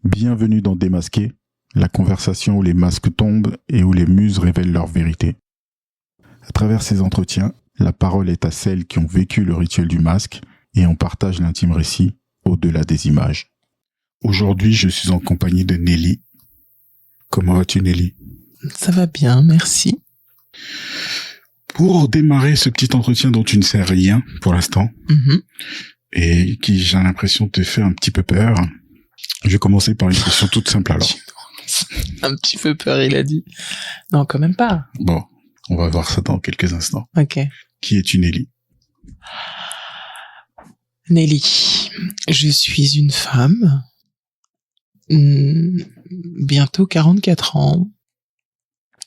Bienvenue dans Démasqué, la conversation où les masques tombent et où les muses révèlent leur vérité. À travers ces entretiens, la parole est à celles qui ont vécu le rituel du masque et on partage l'intime récit au-delà des images. Aujourd'hui, je suis en compagnie de Nelly. Comment vas-tu, Nelly? Ça va bien, merci. Pour démarrer ce petit entretien dont tu ne sais rien pour l'instant, et qui, j'ai l'impression, te fait un petit peu peur, je vais commencer par une question toute simple alors. Un petit peu peur, il a dit. Non, quand même pas. Bon, on va voir ça dans quelques instants. Ok. Qui es-tu, Nelly? Nelly, je suis une femme, bientôt 44 ans,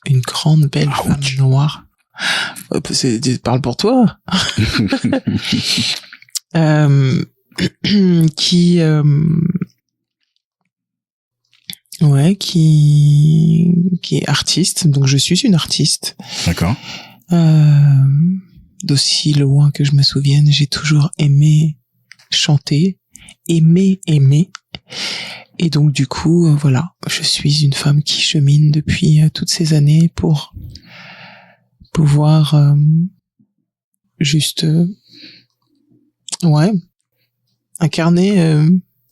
une grande belle femme noire. Parle pour toi. Qui est artiste, donc je suis une artiste. D'accord. D'aussi loin que je me souvienne, j'ai toujours aimé chanter, aimer. Et donc du coup, voilà, je suis une femme qui chemine depuis toutes ces années pour pouvoir incarner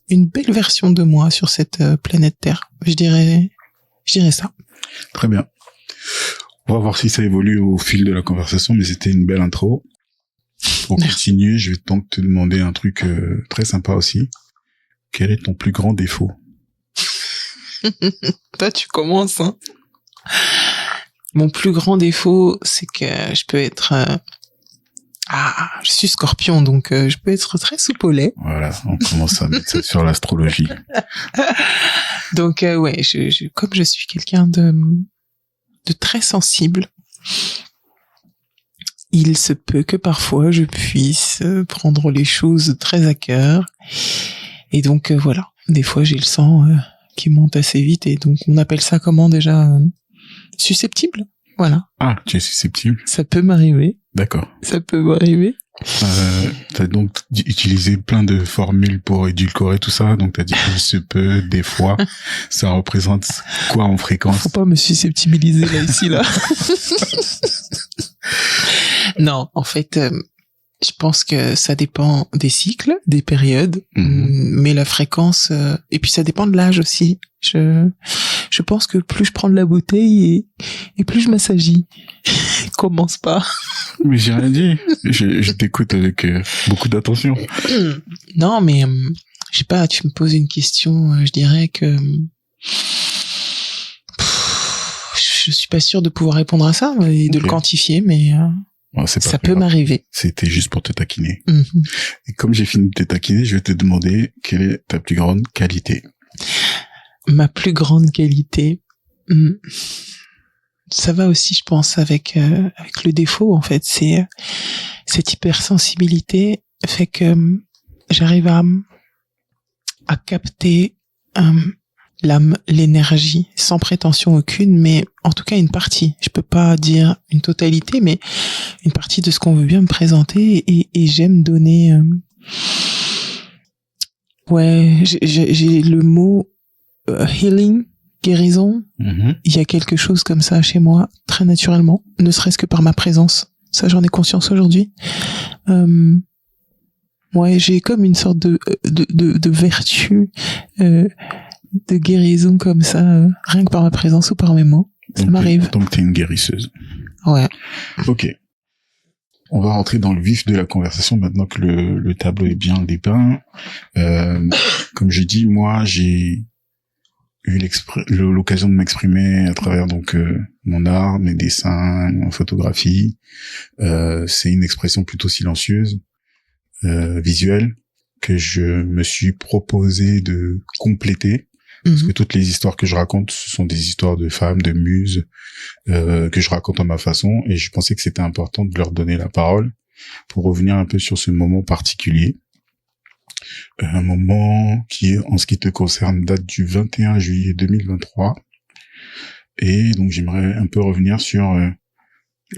une belle version de moi sur cette planète Terre. Je dirais ça. Très bien. On va voir si ça évolue au fil de la conversation, mais c'était une belle intro. Pour continuer, je vais donc te demander un truc très sympa aussi. Quel est ton plus grand défaut? Toi, tu commences, hein. Mon plus grand défaut, c'est que je peux être... je suis Scorpion, donc je peux être très soupe au lait. Voilà, on commence à mettre ça sur l'astrologie. Donc comme je suis quelqu'un de très sensible, il se peut que parfois je puisse prendre les choses très à cœur. Et donc voilà, des fois j'ai le sang qui monte assez vite, et donc on appelle ça comment déjà? Susceptible. Voilà. Ah, tu es susceptible? Ça peut m'arriver. D'accord. Ça peut m'arriver. T'as donc utilisé plein de formules pour édulcorer tout ça, donc t'as dit il se peut, des fois, ça représente quoi en fréquence? Faut pas me susceptibiliser là, ici, là. Non, en fait, je pense que ça dépend des cycles, des périodes, mais la fréquence, et puis ça dépend de l'âge aussi. Je pense que plus je prends de la bouteille et plus je m'assagis. Commence pas. Mais j'ai rien dit. Je t'écoute avec beaucoup d'attention. Non, mais je sais pas, tu me poses une question, je dirais que je suis pas sûr de pouvoir répondre à ça et de le quantifier, mais ça peut m'arriver. C'était juste pour te taquiner. Et comme j'ai fini de te taquiner, je vais te demander quelle est ta plus grande qualité. Ma plus grande qualité, ça va aussi, je pense, avec le défaut, en fait. C'est cette hypersensibilité fait que j'arrive à capter l'âme, l'énergie, sans prétention aucune, mais en tout cas une partie. Je peux pas dire une totalité, mais une partie de ce qu'on veut bien me présenter, et j'aime donner. J'ai le mot healing, guérison. Il y a quelque chose comme ça chez moi, très naturellement, ne serait-ce que par ma présence. Ça, j'en ai conscience aujourd'hui. J'ai comme une sorte de vertu de guérison comme ça, rien que par ma présence ou par mes mots. Ça m'arrive. Donc t'es une guérisseuse. Ouais. Ok. On va rentrer dans le vif de la conversation maintenant que le tableau est bien dépeint. Comme je dis, moi, j'ai eu l'occasion de m'exprimer à travers donc mon art, mes dessins, ma photographie. C'est une expression plutôt silencieuse, visuelle, que je me suis proposé de compléter. Parce que toutes les histoires que je raconte, ce sont des histoires de femmes, de muses, que je raconte à ma façon, et je pensais que c'était important de leur donner la parole pour revenir un peu sur ce moment particulier. Un moment qui, en ce qui te concerne, date du 21 juillet 2023. Et donc, j'aimerais un peu revenir sur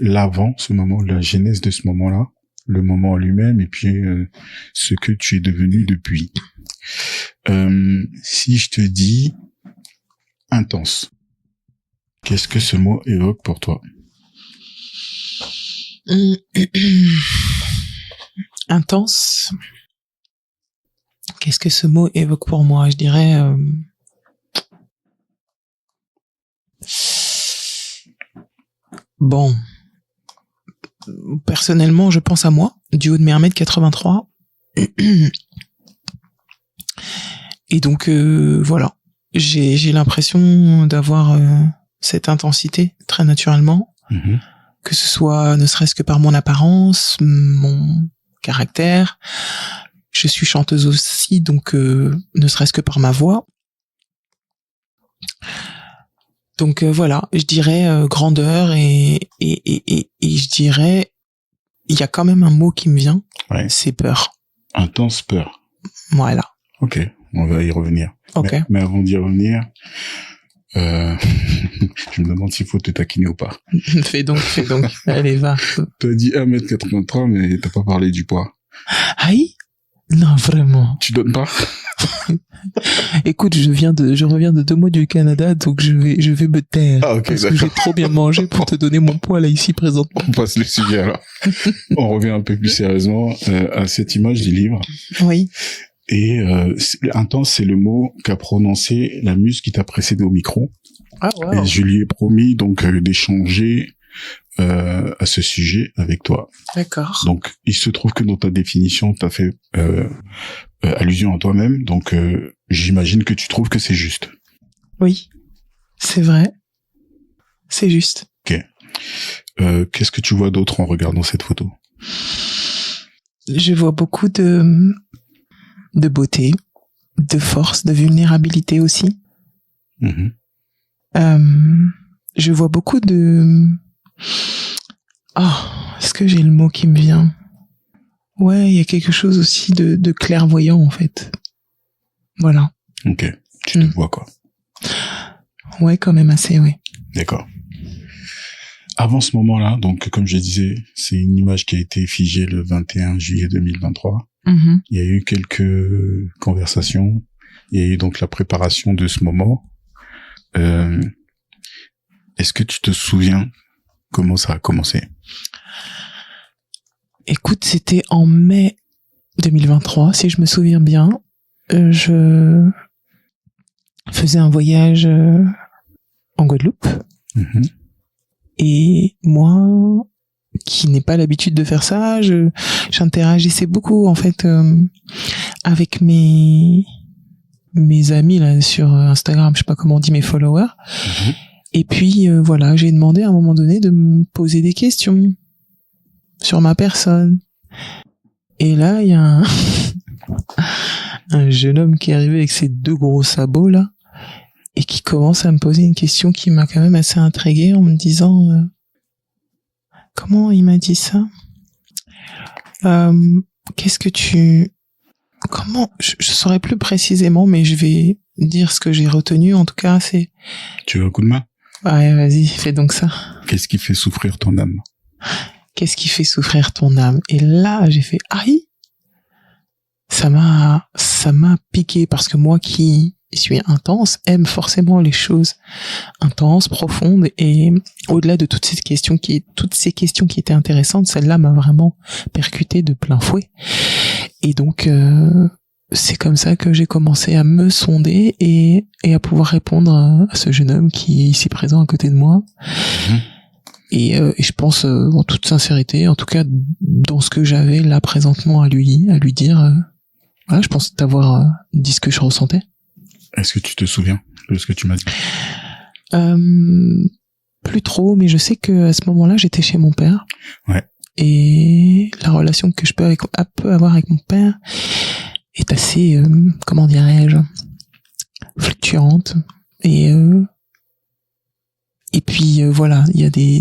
l'avant, ce moment, la genèse de ce moment-là, le moment lui-même, et puis ce que tu es devenu depuis. Si je te dis intense, qu'est-ce que ce mot évoque pour toi? Intense. Qu'est-ce que ce mot évoque pour moi? Je dirais bon, personnellement, je pense à moi, du haut de mes 1m83. Et donc, voilà. J'ai l'impression d'avoir cette intensité très naturellement, que ce soit ne serait-ce que par mon apparence, mon caractère. Je suis chanteuse aussi, donc ne serait-ce que par ma voix. Donc voilà, je dirais grandeur et je dirais il y a quand même un mot qui me vient, c'est peur. Intense peur. Voilà. Ok, on va y revenir. Ok. Mais avant d'y revenir, je me demande s'il faut te taquiner ou pas. Fais donc. Allez, va. T'as dit 1m83, mais t'as pas parlé du poids. Aïe? Non, vraiment. Tu donnes pas? Écoute, je reviens de 2 mois du Canada, donc je vais me taire. Ah, ok, parce d'accord. que j'ai trop bien mangé pour te donner mon poids là, ici, présentement. On passe le sujet, alors. On revient un peu plus sérieusement à cette image du livre. Oui. Et intense, c'est le mot qu'a prononcé la muse qui t'a précédé au micro. Ah, wow. Et je lui ai promis donc d'échanger à ce sujet avec toi. D'accord. Donc, il se trouve que dans ta définition, t'as fait allusion à toi-même. Donc, j'imagine que tu trouves que c'est juste. Oui, c'est vrai. C'est juste. Ok. Qu'est-ce que tu vois d'autre en regardant cette photo? Je vois beaucoup de beauté, de force, de vulnérabilité aussi. Je vois beaucoup de... est-ce que j'ai le mot qui me vient? Ouais, il y a quelque chose aussi de clairvoyant, en fait. Voilà. Ok. Tu te vois, quoi. Ouais, quand même assez, oui. D'accord. Avant ce moment-là, donc, comme je disais, c'est une image qui a été figée le 21 juillet 2023. Il y a eu quelques conversations. Il y a eu donc la préparation de ce moment. Est-ce que tu te souviens comment ça a commencé? Écoute, c'était en mai 2023, si je me souviens bien. Je faisais un voyage en Guadeloupe. Et moi, qui n'ai pas l'habitude de faire ça, j'interagissais beaucoup, en fait, avec mes amis là sur Instagram, je sais pas comment on dit, mes followers. Et puis voilà, j'ai demandé à un moment donné de me poser des questions sur ma personne. Et là, il y a un jeune homme qui est arrivé avec ses 2 gros sabots là et qui commence à me poser une question qui m'a quand même assez intriguée en me disant comment il m'a dit ça? Qu'est-ce que comment je saurais plus précisément, mais je vais dire ce que j'ai retenu. En tout cas, c'est... Tu veux un coup de main? Ouais, vas-y, fais donc ça. Qu'est-ce qui fait souffrir ton âme? Qu'est-ce qui fait souffrir ton âme? Et là, j'ai fait aïe. Ça m'a piqué parce que moi qui suis intense aime forcément les choses intenses, profondes, et au-delà de toutes ces questions qui étaient intéressantes, celle-là m'a vraiment percuté de plein fouet. Et donc c'est comme ça que j'ai commencé à me sonder et à pouvoir répondre à ce jeune homme qui est ici présent à côté de moi. Et je pense en toute sincérité, en tout cas dans ce que j'avais là présentement à lui dire, voilà, je pense t'avoir dit ce que je ressentais. Est-ce que tu te souviens de ce que tu m'as dit? Plus trop, mais je sais que à ce moment-là, j'étais chez mon père. Ouais. Et la relation que je peux avoir avec mon père est assez, comment dirais-je, fluctuante. Et puis voilà,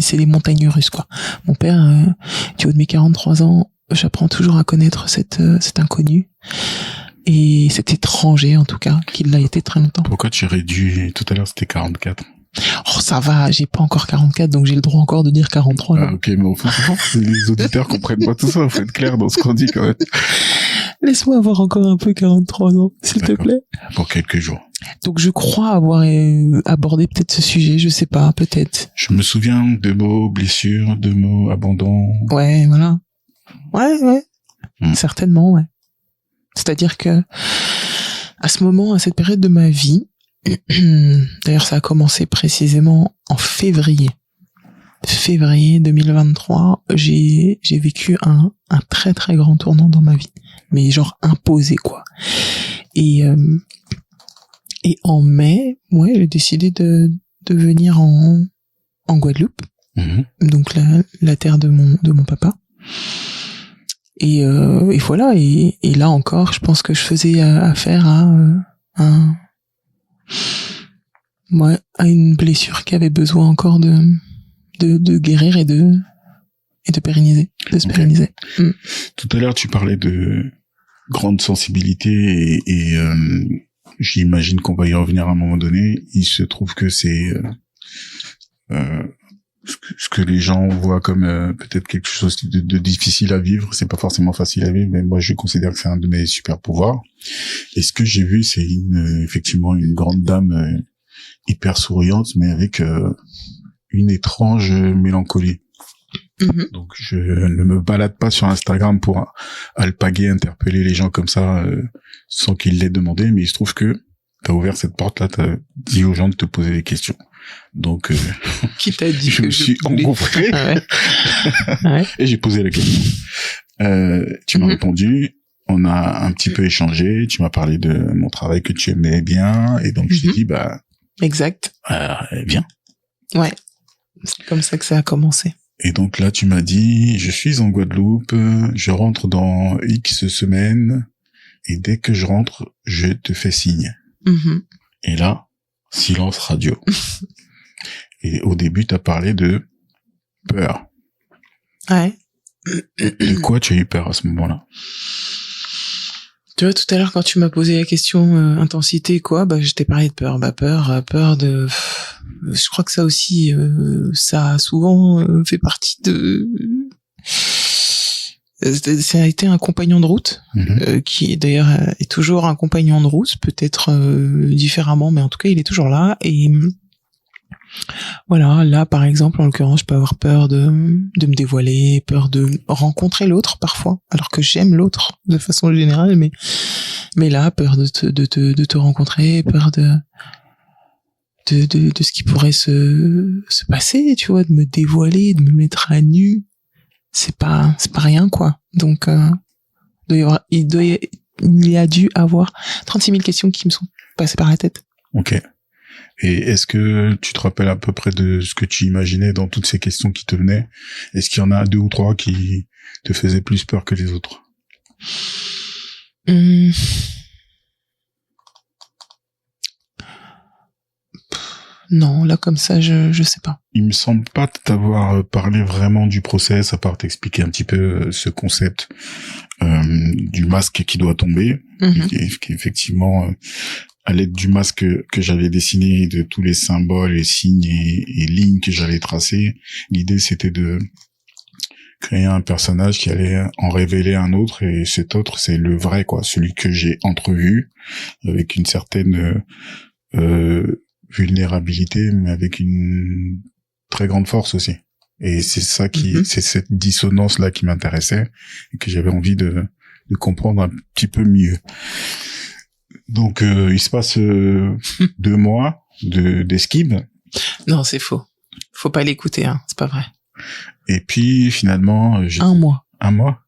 c'est des montagnes russes, quoi. Mon père, du haut de mes 43 ans, j'apprends toujours à connaître cet inconnu. Et c'est étranger, en tout cas, qu'il l'a été très longtemps. Pourquoi tu réduis? Tout à l'heure, c'était 44. Oh, ça va, j'ai pas encore 44, donc j'ai le droit encore de dire 43. Ah, ok, mais au fond, les auditeurs comprennent pas tout ça. Faut être clair dans ce qu'on dit, quand même. Laisse-moi avoir encore un peu 43 ans, s'il te plaît. Pour quelques jours. Donc je crois avoir abordé peut-être ce sujet, je sais pas, peut-être. Je me souviens de mots blessures, de mots abandon. Ouais, voilà. Ouais. Certainement, ouais. C'est-à-dire que à ce moment, à cette période de ma vie, d'ailleurs ça a commencé précisément en février 2023, j'ai vécu un très très grand tournant dans ma vie, mais genre imposé quoi. Et en mai, ouais, j'ai décidé de venir en Guadeloupe, donc la terre de mon papa. Et voilà, et là encore, je pense que je faisais affaire à une blessure qui avait besoin encore de guérir et de pérenniser, de se pérenniser. Tout à l'heure, tu parlais de grande sensibilité et j'imagine qu'on va y revenir à un moment donné. Il se trouve que c'est ce que les gens voient comme peut-être quelque chose de difficile à vivre. C'est pas forcément facile à vivre, mais moi je considère que c'est un de mes super pouvoirs. Et ce que j'ai vu, c'est effectivement une grande dame hyper souriante, mais avec une étrange mélancolie. Donc je ne me balade pas sur Instagram pour alpaguer, interpeller les gens comme ça sans qu'ils l'aient demandé, mais il se trouve que t'as ouvert cette porte-là, t'as dit aux gens de te poser des questions. Donc qui t'a dit je me suis engouffré ouais. Et j'ai posé la question. Tu m'as répondu, on a un petit peu échangé, tu m'as parlé de mon travail que tu aimais bien, et donc je t'ai dit exact. Bien. Ouais, c'est comme ça que ça a commencé. Et donc là, tu m'as dit, je suis en Guadeloupe, je rentre dans X semaines, et dès que je rentre, je te fais signe. Et là, silence radio. Et au début, t'as parlé de peur. Ouais. De quoi tu as eu peur à ce moment-là? Tu vois, tout à l'heure, quand tu m'as posé la question intensité, quoi, je t'ai parlé de peur. Peur de... Je crois que ça aussi, ça a souvent fait partie de... Ça a été un compagnon de route, qui d'ailleurs est toujours un compagnon de route, peut-être différemment, mais en tout cas, il est toujours là. Et voilà, là, par exemple, en l'occurrence, je peux avoir peur de me dévoiler, peur de rencontrer l'autre parfois, alors que j'aime l'autre de façon générale, mais là, peur de te rencontrer, peur de ce qui pourrait se passer, tu vois, de me dévoiler, de me mettre à nu. C'est pas rien, quoi. Donc, il y a dû avoir 36 000 questions qui me sont passées par la tête. Ok. Et est-ce que tu te rappelles à peu près de ce que tu imaginais dans toutes ces questions qui te venaient? Est-ce qu'il y en a 2 ou 3 qui te faisaient plus peur que les autres? Non, là comme ça, je sais pas. Il me semble pas t'avoir parlé vraiment du process, à part t'expliquer un petit peu ce concept du masque qui doit tomber, qui effectivement, à l'aide du masque que j'avais dessiné, de tous les symboles, les signes et lignes que j'allais tracer, l'idée c'était de créer un personnage qui allait en révéler un autre, et cet autre c'est le vrai, quoi, celui que j'ai entrevu avec une certaine vulnérabilité, mais avec une très grande force aussi. Et c'est ça c'est cette dissonance là qui m'intéressait et que j'avais envie de comprendre un petit peu mieux. Donc il se passe 2 mois d'esquive. Non, c'est faux. Faut pas l'écouter, hein. C'est pas vrai. Et puis finalement, 1 mois. 1 mois.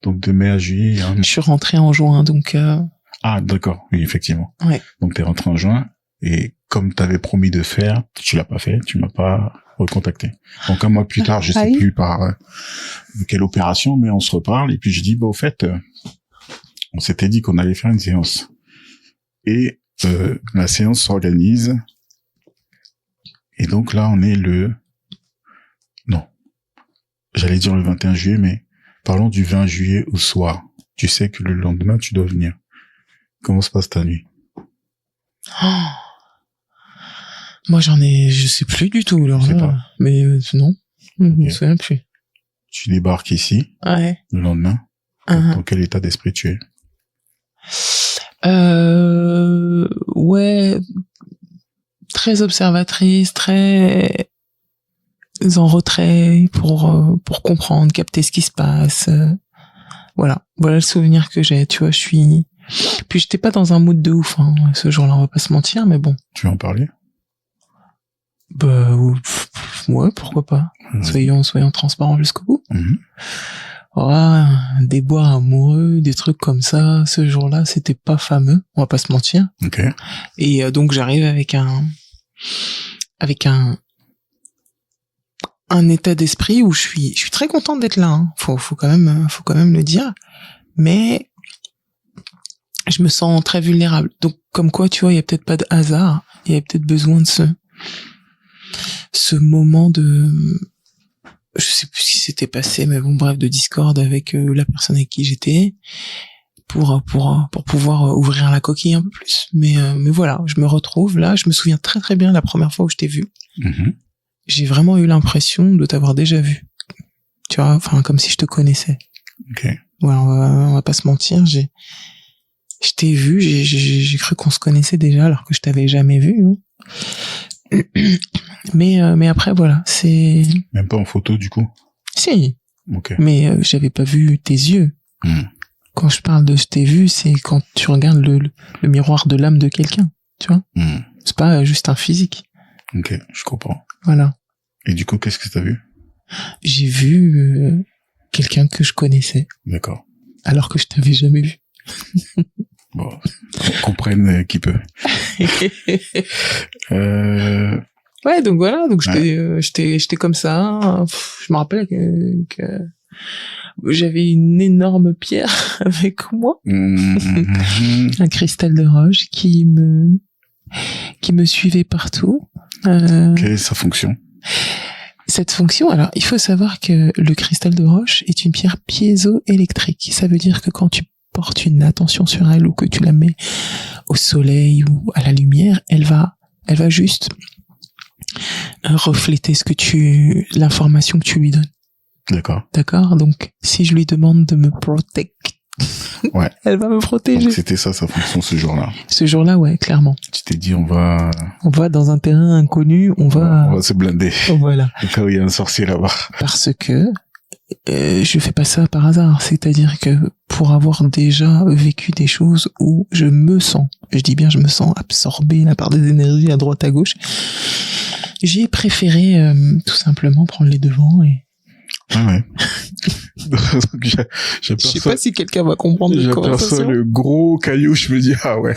Donc de mai à juillet. Je suis rentrée en juin, donc. Ah d'accord, oui effectivement. Ouais. Donc t'es rentrée en juin. Et comme t'avais promis de faire, tu l'as pas fait, tu m'as pas recontacté. Donc 1 mois plus tard, je sais plus par quelle opération, mais on se reparle, et puis je dis, au fait, on s'était dit qu'on allait faire une séance. Et la séance s'organise, et donc là, on est j'allais dire le 21 juillet, mais parlons du 20 juillet au soir. Tu sais que le lendemain, tu dois venir. Comment se passe ta nuit? Oh. Moi, je sais plus du tout, alors là. Pas. Mais non, je me souviens plus. Tu débarques ici, Ouais. le lendemain. Uh-huh. Dans quel état d'esprit tu es? Ouais, très observatrice, très en retrait pour comprendre, capter ce qui se passe. Voilà le souvenir que j'ai, tu vois, puis j'étais pas dans un mood de ouf, hein, ce jour-là, on va pas se mentir, mais bon. Tu veux en parler? Bah, ouais, pourquoi pas. Soyons transparents jusqu'au bout. Des bois amoureux, des trucs comme ça, ce jour-là, c'était pas fameux, on va pas se mentir. Ok. Et donc j'arrive avec un état d'esprit où je suis très contente d'être là, hein. Faut quand même le dire. Mais je me sens très vulnérable. Donc comme quoi, tu vois, il y a peut-être pas de hasard, il y a peut-être besoin de ce moment de, je sais plus ce qui s'était passé, mais bon, bref, de discorde avec la personne avec qui j'étais pour pouvoir ouvrir la coquille un peu plus. Mais voilà, je me retrouve là, je me souviens très très bien la première fois où je t'ai vu. J'ai vraiment eu l'impression de t'avoir déjà vu. Tu vois, enfin, comme si je te connaissais. Ok. Voilà, on va pas se mentir, je t'ai vu, j'ai cru qu'on se connaissait déjà alors que je t'avais jamais vu, hein. Mais après, voilà, c'est... Même pas en photo, du coup? Si. Ok. Mais j'avais pas vu tes yeux. Quand je parle de je t'ai vu, c'est quand tu regardes le miroir de l'âme de quelqu'un, tu vois. C'est pas juste un physique. Ok, je comprends. Voilà. Et du coup, qu'est-ce que t'as vu? J'ai vu quelqu'un que je connaissais. D'accord. Alors que je t'avais jamais vu. Bon, qu'on comprenne qui peut. Ouais, donc voilà, donc j'étais comme ça. Je me rappelle que j'avais une énorme pierre avec moi, un cristal de roche qui me suivait partout. Quelle est sa fonction? Cette fonction, alors il faut savoir que le cristal de roche est une pierre piézoélectrique. Ça veut dire que quand tu portes une attention sur elle ou que tu la mets au soleil ou à la lumière, elle va juste refléter l'information que tu lui donnes. D'accord. Donc si je lui demande de me protect, ouais, elle va me protéger. Donc c'était ça sa fonction ce jour-là. Ce jour-là, ouais, clairement. Tu t'es dit on va dans un terrain inconnu, on va se blinder. Voilà. Au cas où il y a un sorcier là-bas. Parce que je fais pas ça par hasard. C'est-à-dire que pour avoir déjà vécu des choses où je me sens absorbé par des énergies à droite à gauche, j'ai préféré tout simplement prendre les devants et... Ouais. Je sais pas si quelqu'un va comprendre la conversation. J'aperçois le gros caillou, je me dis, ah ouais.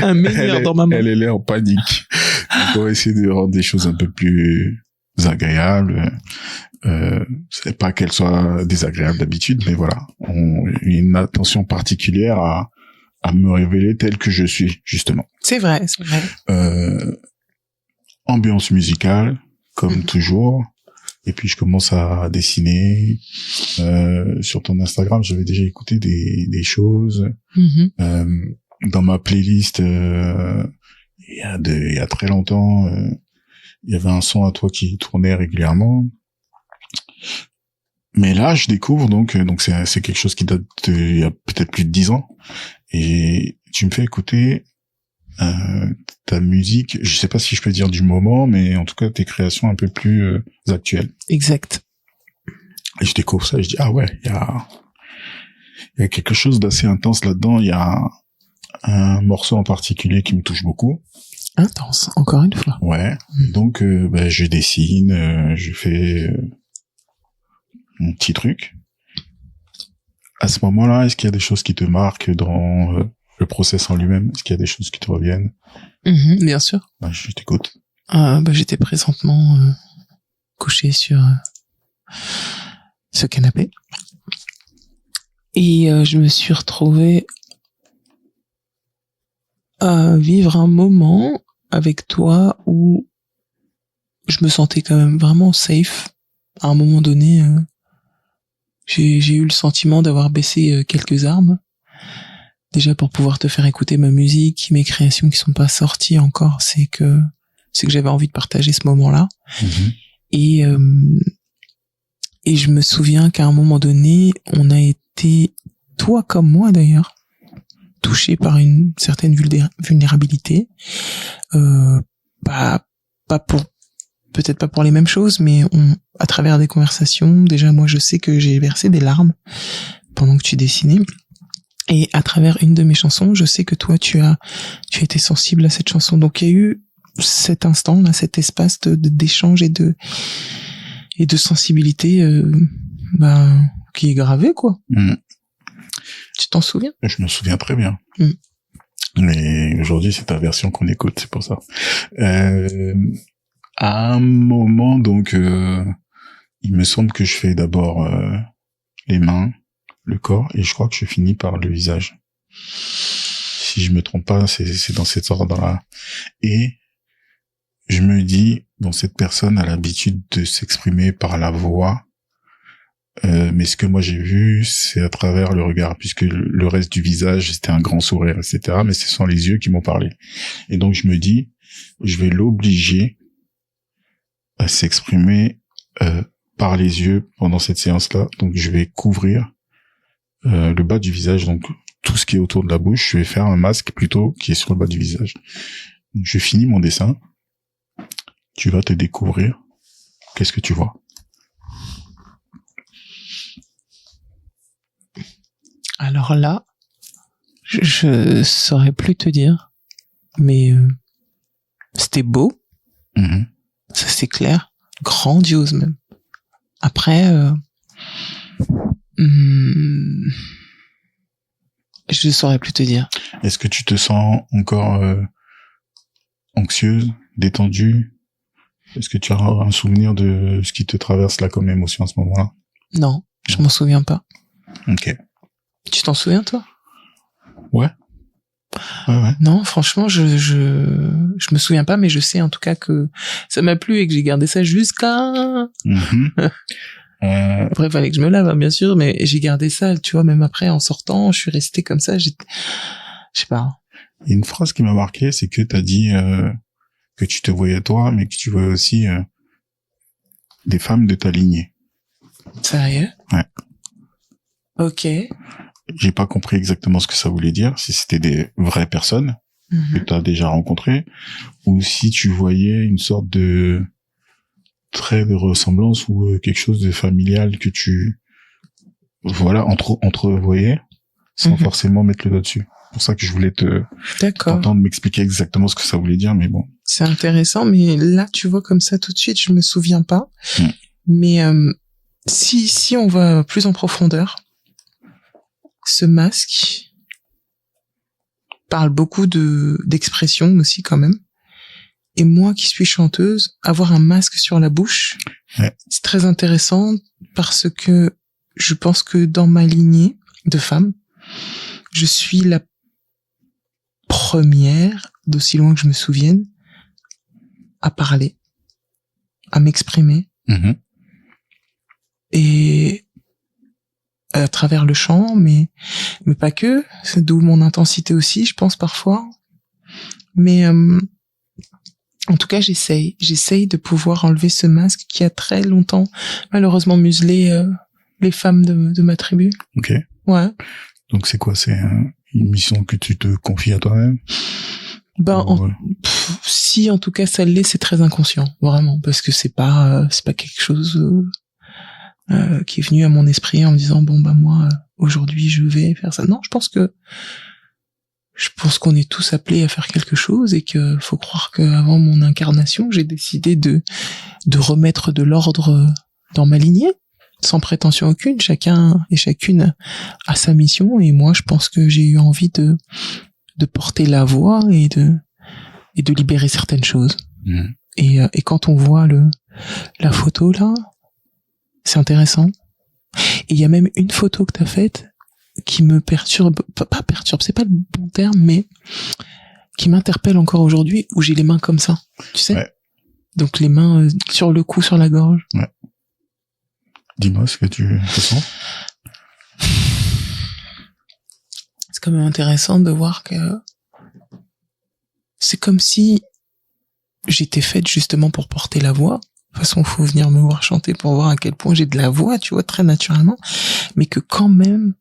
Un meilleur dans ma main. Elle est là en panique. On va essayer de rendre des choses un peu plus agréables. C'est pas qu'elles soient désagréables d'habitude, mais voilà. Une attention particulière à me révéler tel que je suis, justement. C'est vrai. Ambiance musicale, comme toujours. Et puis je commence à dessiner. Sur ton Instagram, j'avais déjà écouté des choses. Dans ma playlist, il y a très longtemps, il y avait un son à toi qui tournait régulièrement. Mais là, je découvre donc c'est quelque chose qui date il y a peut-être plus de 10 ans. Et tu me fais écouter ta musique, je sais pas si je peux dire du moment, mais en tout cas tes créations un peu plus actuelles. Exact. Et je découvre ça et je dis ah ouais, il y a quelque chose d'assez intense là-dedans. Il y a un morceau en particulier qui me touche beaucoup. Intense, encore une fois. Ouais. Donc je dessine, je fais mon petit truc. À ce moment-là, est-ce qu'il y a des choses qui te marquent dans le process en lui-même? Est-ce qu'il y a des choses qui te reviennent? Bien sûr. Je t'écoute. J'étais présentement couché sur ce canapé et je me suis retrouvée à vivre un moment avec toi où je me sentais quand même vraiment safe. À un moment donné, j'ai eu le sentiment d'avoir baissé quelques armes déjà pour pouvoir te faire écouter ma musique, mes créations qui sont pas sorties encore, c'est que j'avais envie de partager ce moment-là. Et je me souviens qu'à un moment donné, on a été, toi comme moi d'ailleurs, touché par une certaine vulnérabilité, peut-être pas pour les mêmes choses, mais à travers des conversations, déjà moi je sais que j'ai versé des larmes pendant que tu dessinais, et à travers une de mes chansons, je sais que toi tu as été sensible à cette chanson. Donc il y a eu cet instant là, cet espace d'échange et de sensibilité qui est gravé, quoi. Tu t'en souviens? Je me souviens très bien. Mais aujourd'hui, c'est ta version qu'on écoute, c'est pour ça. À un moment, donc, il me semble que je fais d'abord les mains, le corps, et je crois que je finis par le visage. Si je me trompe pas, c'est dans cet ordre-là. Et je me dis, bon, cette personne a l'habitude de s'exprimer par la voix, mais ce que moi j'ai vu, c'est à travers le regard, puisque le reste du visage, c'était un grand sourire, etc. Mais ce sont les yeux qui m'ont parlé. Et donc je me dis, je vais l'obliger à s'exprimer par les yeux pendant cette séance-là. Donc je vais couvrir le bas du visage, donc tout ce qui est autour de la bouche. Je vais faire un masque plutôt qui est sur le bas du visage. Donc, je finis mon dessin. Tu vas te découvrir. Qu'est-ce que tu vois? Alors là, je saurais plus te dire, mais c'était beau. Ça c'est clair, grandiose même. Après, je saurais plus te dire. Est-ce que tu te sens encore anxieuse, détendue? Est-ce que tu as un souvenir de ce qui te traverse là comme émotion à ce moment-là? Non, je m'en souviens pas. Ok. Tu t'en souviens, toi? Ouais. Non, franchement, je me souviens pas, mais je sais en tout cas que ça m'a plu et que j'ai gardé ça jusqu'à... Après, il fallait que je me lave, hein, bien sûr, mais j'ai gardé ça, tu vois, même après, en sortant, je suis restée comme ça, je sais pas. Il y a une phrase qui m'a marqué, c'est que t'as dit que tu te voyais toi, mais que tu voyais aussi des femmes de ta lignée. Sérieux? Ouais. Ok. J'ai pas compris exactement ce que ça voulait dire, si c'était des vraies personnes que tu as déjà rencontrées, ou si tu voyais une sorte de trait de ressemblance ou quelque chose de familial que tu entrevoyais sans forcément mettre le doigt dessus. C'est pour ça que je voulais t'entendre m'expliquer exactement ce que ça voulait dire, mais bon. C'est intéressant, mais là, tu vois, comme ça, tout de suite, je me souviens pas. Mais si on va plus en profondeur, ce masque parle beaucoup d'expression aussi quand même. Et moi qui suis chanteuse, avoir un masque sur la bouche, c'est très intéressant parce que je pense que dans ma lignée de femmes, je suis la première, d'aussi loin que je me souvienne, à parler, à m'exprimer. Et à travers le chant, mais pas que. C'est d'où mon intensité aussi, je pense parfois. Mais en tout cas, j'essaye de pouvoir enlever ce masque qui a très longtemps, malheureusement, muselé les femmes de ma tribu. Ok. Ouais. Donc c'est quoi? C'est une mission que tu te confies à toi-même? Si en tout cas ça l'est, c'est très inconscient, vraiment, parce que c'est pas quelque chose qui est venu à mon esprit en me disant moi aujourd'hui je vais faire ça. Non, je pense qu'on est tous appelés à faire quelque chose et que faut croire qu'avant mon incarnation, j'ai décidé de remettre de l'ordre dans ma lignée, sans prétention aucune. Chacun et chacune a sa mission, et moi je pense que j'ai eu envie de porter la voix et de libérer certaines choses. Et quand on voit la photo là, c'est intéressant. Et il y a même une photo que t'as faite qui me perturbe, pas perturbe, c'est pas le bon terme, mais qui m'interpelle encore aujourd'hui, où j'ai les mains comme ça, tu sais. Ouais. Donc les mains sur le cou, sur la gorge. Ouais. Dis-moi ce que tu ressens. C'est quand même intéressant de voir que c'est comme si j'étais faite justement pour porter la voix. De toute façon, faut venir me voir chanter pour voir à quel point j'ai de la voix, tu vois, très naturellement. Mais que quand même,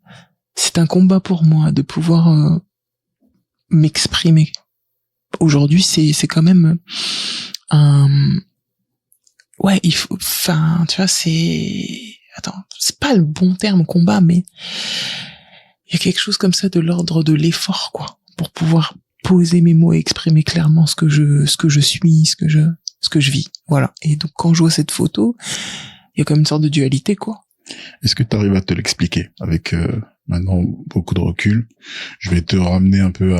c'est un combat pour moi de pouvoir m'exprimer. Aujourd'hui, c'est quand même ouais, il faut, enfin, tu vois, c'est pas le bon terme combat, mais il y a quelque chose comme ça de l'ordre de l'effort, quoi, pour pouvoir poser mes mots et exprimer clairement ce que je suis, ce que je vis. Voilà. Et donc, quand je vois cette photo, il y a comme une sorte de dualité, quoi. Est-ce que tu arrives à te l'expliquer avec maintenant beaucoup de recul? Je vais te ramener un peu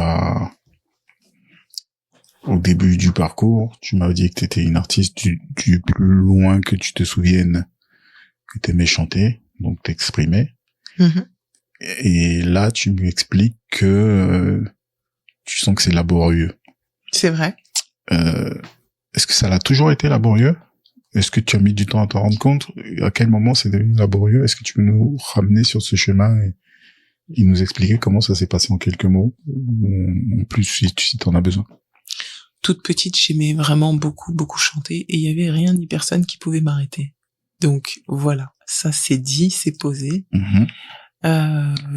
au début du parcours. Tu m'as dit que tu étais une artiste du plus loin que tu te souviennes, que tu aimais chanter, donc t'exprimer. Mm-hmm. Et là, tu m'expliques que tu sens que c'est laborieux. C'est vrai. Est-ce que ça l'a toujours été laborieux? Est-ce que tu as mis du temps à t'en rendre compte? À quel moment c'est devenu laborieux? Est-ce que tu peux nous ramener sur ce chemin et nous expliquer comment ça s'est passé en quelques mots? En plus, si t'en as besoin. Toute petite, j'aimais vraiment beaucoup chanter et il y avait rien ni personne qui pouvait m'arrêter. Donc voilà, ça c'est dit, c'est posé. Mm-hmm.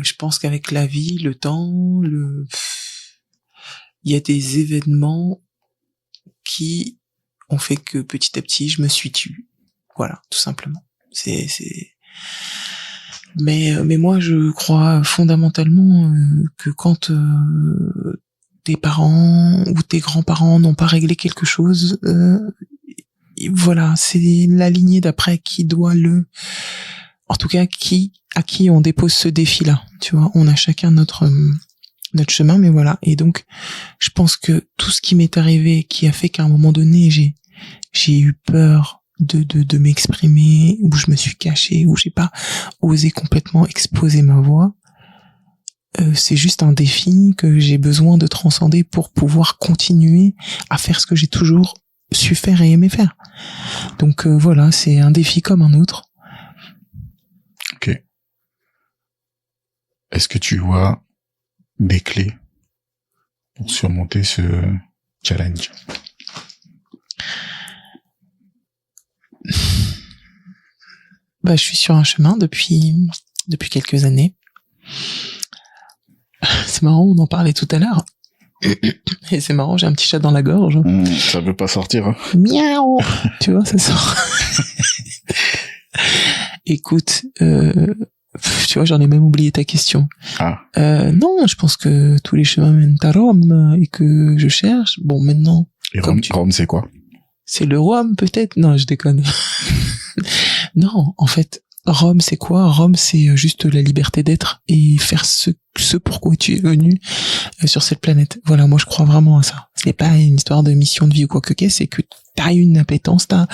Je pense qu'avec la vie, le temps, il y a des événements qui ont fait que petit à petit, je me suis tue. Voilà, tout simplement. Mais moi, je crois fondamentalement que quand tes parents ou tes grands-parents n'ont pas réglé quelque chose, voilà, c'est la lignée d'après qui doit en tout cas, à qui on dépose ce défi-là. Tu vois, on a chacun notre chemin, mais voilà. Et donc, je pense que tout ce qui m'est arrivé, qui a fait qu'à un moment donné, j'ai eu peur de m'exprimer, où je me suis cachée, où j'ai pas osé complètement exposer ma voix, c'est juste un défi que j'ai besoin de transcender pour pouvoir continuer à faire ce que j'ai toujours su faire et aimé faire. Donc voilà, c'est un défi comme un autre. Ok. Est-ce que tu vois des clés pour surmonter ce challenge? Bah, je suis sur un chemin depuis quelques années. C'est marrant, on en parlait tout à l'heure. Et c'est marrant, j'ai un petit chat dans la gorge. Ça veut pas sortir, hein. Miaou. Tu vois, ça sort. Écoute, tu vois, j'en ai même oublié ta question. Ah. Non, je pense que tous les chemins mènent à Rome et que je cherche. Bon, maintenant. Et Rome, c'est quoi? C'est le Rome, peut-être? Non, je déconne. Non, en fait, Rome, c'est quoi? Rome, c'est juste la liberté d'être et faire ce pourquoi tu es venu sur cette planète. Voilà, moi, je crois vraiment à ça. C'est pas une histoire de mission de vie ou quoi que c'est que t'as une appétence, t'as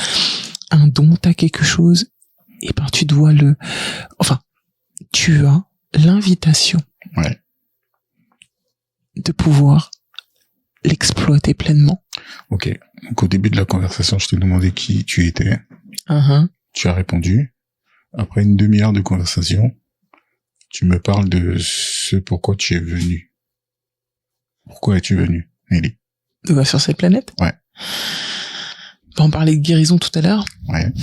un don, t'as quelque chose, et ben, tu dois tu as l'invitation. Ouais. De pouvoir l'exploiter pleinement. Ok. Donc, au début de la conversation, je t'ai demandé qui tu étais. Uh-huh. Tu as répondu. Après une demi-heure de conversation, tu me parles de ce pourquoi tu es venu. Pourquoi es-tu venu, Nelly? Sur cette planète? Ouais. On parlait de guérison tout à l'heure. Ouais.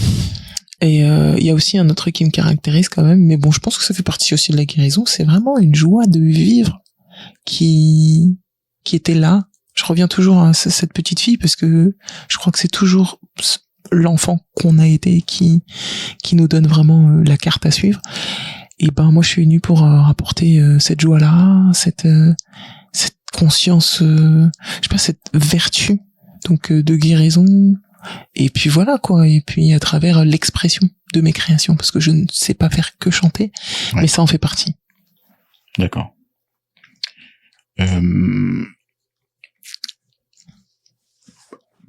Et il y a aussi un autre truc qui me caractérise quand même, mais bon, je pense que ça fait partie aussi de la guérison, c'est vraiment une joie de vivre qui était là. Je reviens toujours à cette petite fille parce que je crois que c'est toujours l'enfant qu'on a été qui nous donne vraiment la carte à suivre. Et ben moi je suis venue pour rapporter cette joie-là, cette conscience, je sais pas, cette vertu donc de guérison. Et puis voilà quoi, et puis à travers l'expression de mes créations, parce que je ne sais pas faire que chanter, ouais. Mais ça en fait partie. D'accord.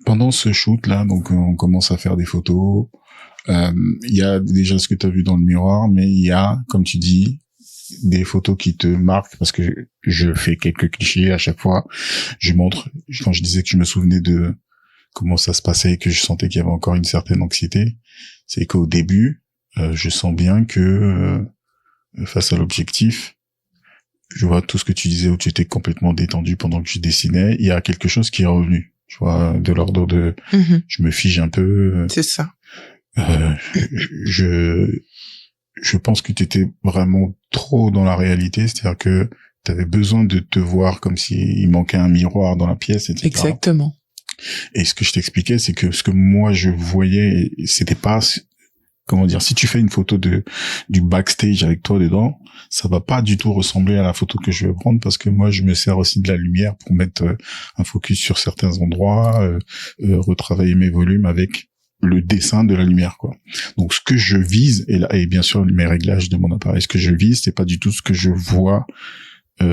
Pendant ce shoot là, donc on commence à faire des photos. Il y a déjà ce que tu as vu dans le miroir, mais il y a, comme tu dis, des photos qui te marquent parce que je fais quelques clichés à chaque fois. Je montre, quand je disais que je me souvenais de comment ça se passait et que je sentais qu'il y avait encore une certaine anxiété, c'est qu'au début, je sens bien que face à l'objectif, je vois tout ce que tu disais où tu étais complètement détendu pendant que je dessinais. Il y a quelque chose qui est revenu, tu vois, de l'ordre de, je me fige un peu. C'est ça. Je pense que tu étais vraiment trop dans la réalité, c'est-à-dire que tu avais besoin de te voir comme s'il manquait un miroir dans la pièce, etc. Exactement. Et ce que je t'expliquais, c'est que ce que moi je voyais, c'était pas, comment dire, si tu fais une photo du backstage avec toi dedans, ça va pas du tout ressembler à la photo que je vais prendre, parce que moi je me sers aussi de la lumière pour mettre un focus sur certains endroits, retravailler mes volumes avec le dessin de la lumière, quoi. Donc ce que je vise, et bien sûr mes réglages de mon appareil, ce que je vise, c'est pas du tout ce que je vois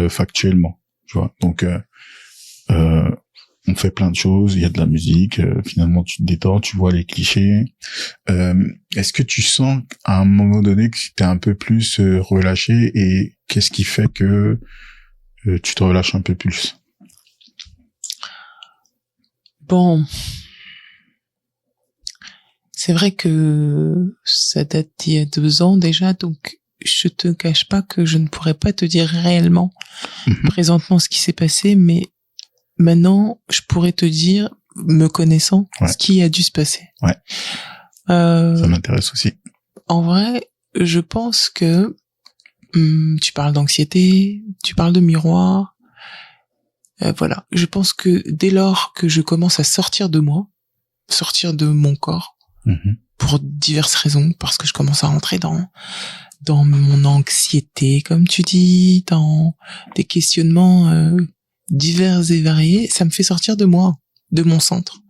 factuellement, tu vois. Donc on fait plein de choses, il y a de la musique, finalement tu te détends, tu vois les clichés. Est-ce que tu sens à un moment donné que tu es un peu plus relâché, et qu'est-ce qui fait que tu te relâches un peu plus? Bon, c'est vrai que ça date d'il y a 2 ans déjà, donc je te cache pas que je ne pourrais pas te dire réellement présentement ce qui s'est passé, mais maintenant, je pourrais te dire, me connaissant, ce qui a dû se passer. Ouais. Ça m'intéresse aussi. En vrai, je pense que tu parles d'anxiété, tu parles de miroir. Voilà. Je pense que dès lors que je commence à sortir de moi, sortir de mon corps, pour diverses raisons, parce que je commence à rentrer dans mon anxiété, comme tu dis, dans des questionnements divers et variés, ça me fait sortir de moi, de mon centre.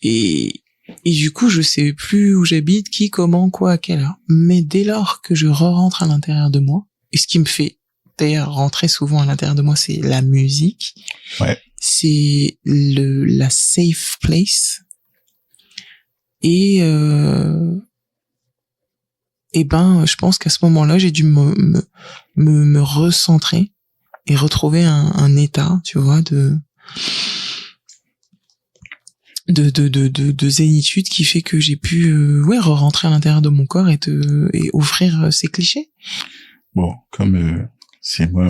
Et du coup, je sais plus où j'habite, qui, comment, quoi, à quelle heure. Mais dès lors que je rentre à l'intérieur de moi, et ce qui me fait d'ailleurs rentrer souvent à l'intérieur de moi, c'est la musique. Ouais. C'est la safe place. Et je pense qu'à ce moment-là, j'ai dû me recentrer et retrouver un état, tu vois, de zénitude qui fait que j'ai pu re-rentrer à l'intérieur de mon corps et offrir ces clichés. Bon, comme c'est moi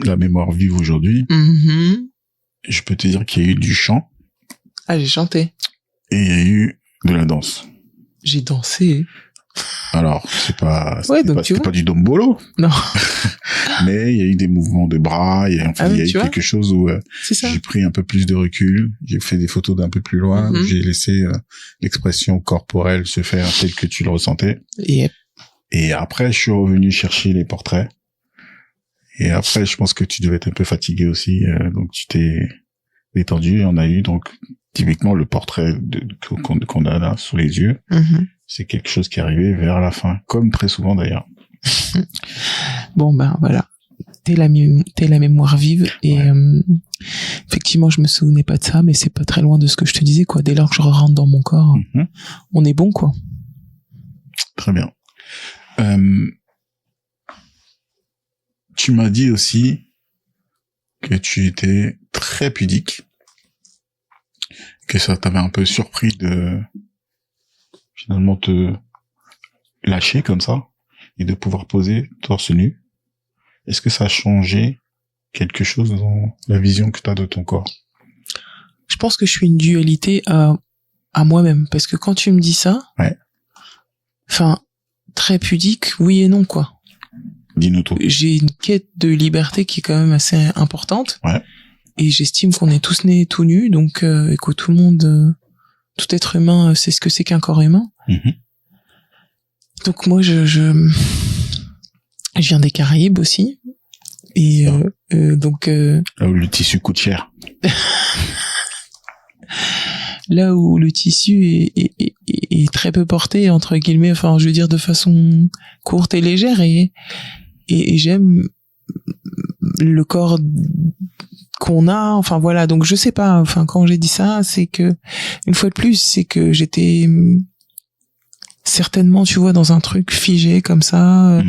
la mémoire vive aujourd'hui, je peux te dire qu'il y a eu du chant. Ah, j'ai chanté. Et il y a eu de la danse. J'ai dansé. Alors, c'était pas du dombolo. Non. Mais il y a eu des mouvements de bras, il y a eu quelque chose où j'ai pris un peu plus de recul, j'ai fait des photos d'un peu plus loin, où j'ai laissé l'expression corporelle se faire telle que tu le ressentais. Yep. Et après, je suis revenu chercher les portraits. Et après, je pense que tu devais être un peu fatigué aussi, donc tu t'es détendu. On a eu donc typiquement le portrait qu'on a là sous les yeux. C'est quelque chose qui est arrivé vers la fin, comme très souvent d'ailleurs. Bon, ben voilà, t'es la mémoire vive. Et effectivement, je me souvenais pas de ça, mais c'est pas très loin de ce que je te disais, quoi. Dès lors que je rentre dans mon corps, on est bon, quoi. Très bien. Tu m'as dit aussi que tu étais très pudique, que ça t'avait un peu surpris de finalement te lâcher comme ça et de pouvoir poser torse nu. Est-ce que ça a changé quelque chose dans la vision que tu as de ton corps? Je pense que je suis une dualité à moi-même, parce que quand tu me dis ça, enfin, très pudique, oui et non, quoi. Dis-nous tout. J'ai une quête de liberté qui est quand même assez importante. Ouais. Et j'estime qu'on est tous nés tout nus, donc et que tout le monde, tout être humain sait ce que c'est qu'un corps humain. Donc moi, je viens des Caraïbes aussi, et donc là où le tissu coûte cher. Là où le tissu est très peu porté, entre guillemets, enfin je veux dire de façon courte et légère, et j'aime le corps qu'on a, enfin voilà. Donc je sais pas, enfin quand j'ai dit ça, c'est que une fois de plus, c'est que j'étais certainement, tu vois, dans un truc figé comme ça,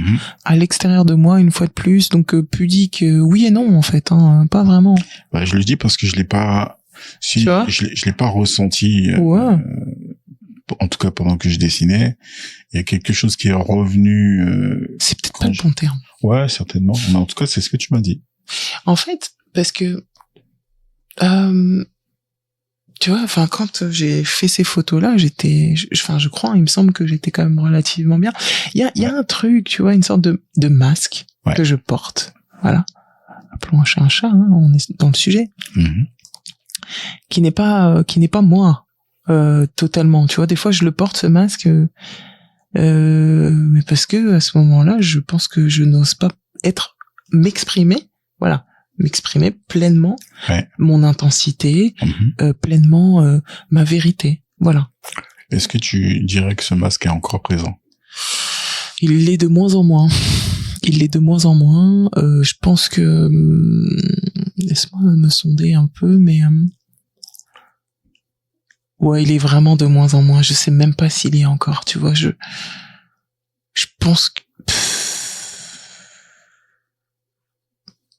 à l'extérieur de moi, une fois de plus. Donc pudique, oui et non en fait, hein, pas vraiment. Bah, je le dis parce que je l'ai pas, je l'ai pas ressenti. En tout cas pendant que je dessinais, il y a quelque chose qui est revenu. C'est peut-être pas le bon terme. Ouais, certainement. Mais en tout cas, c'est ce que tu m'as dit. En fait, parce que, tu vois, enfin, quand j'ai fait ces photos-là, je crois, il me semble que j'étais quand même relativement bien. Il y a un truc, tu vois, une sorte de masque que je porte. Voilà. Appelons un chat, hein, on est dans le sujet. Mm-hmm. Qui n'est pas moi, totalement. Tu vois, des fois, je le porte, ce masque, mais parce que, à ce moment-là, je pense que je n'ose pas m'exprimer pleinement, mon intensité, pleinement ma vérité. Voilà. Est-ce que tu dirais que ce masque est encore présent? Il l'est de moins en moins. Je pense que... laisse-moi me sonder un peu, mais... ouais, il est vraiment de moins en moins. Je sais même pas s'il y est encore, tu vois. Je pense que...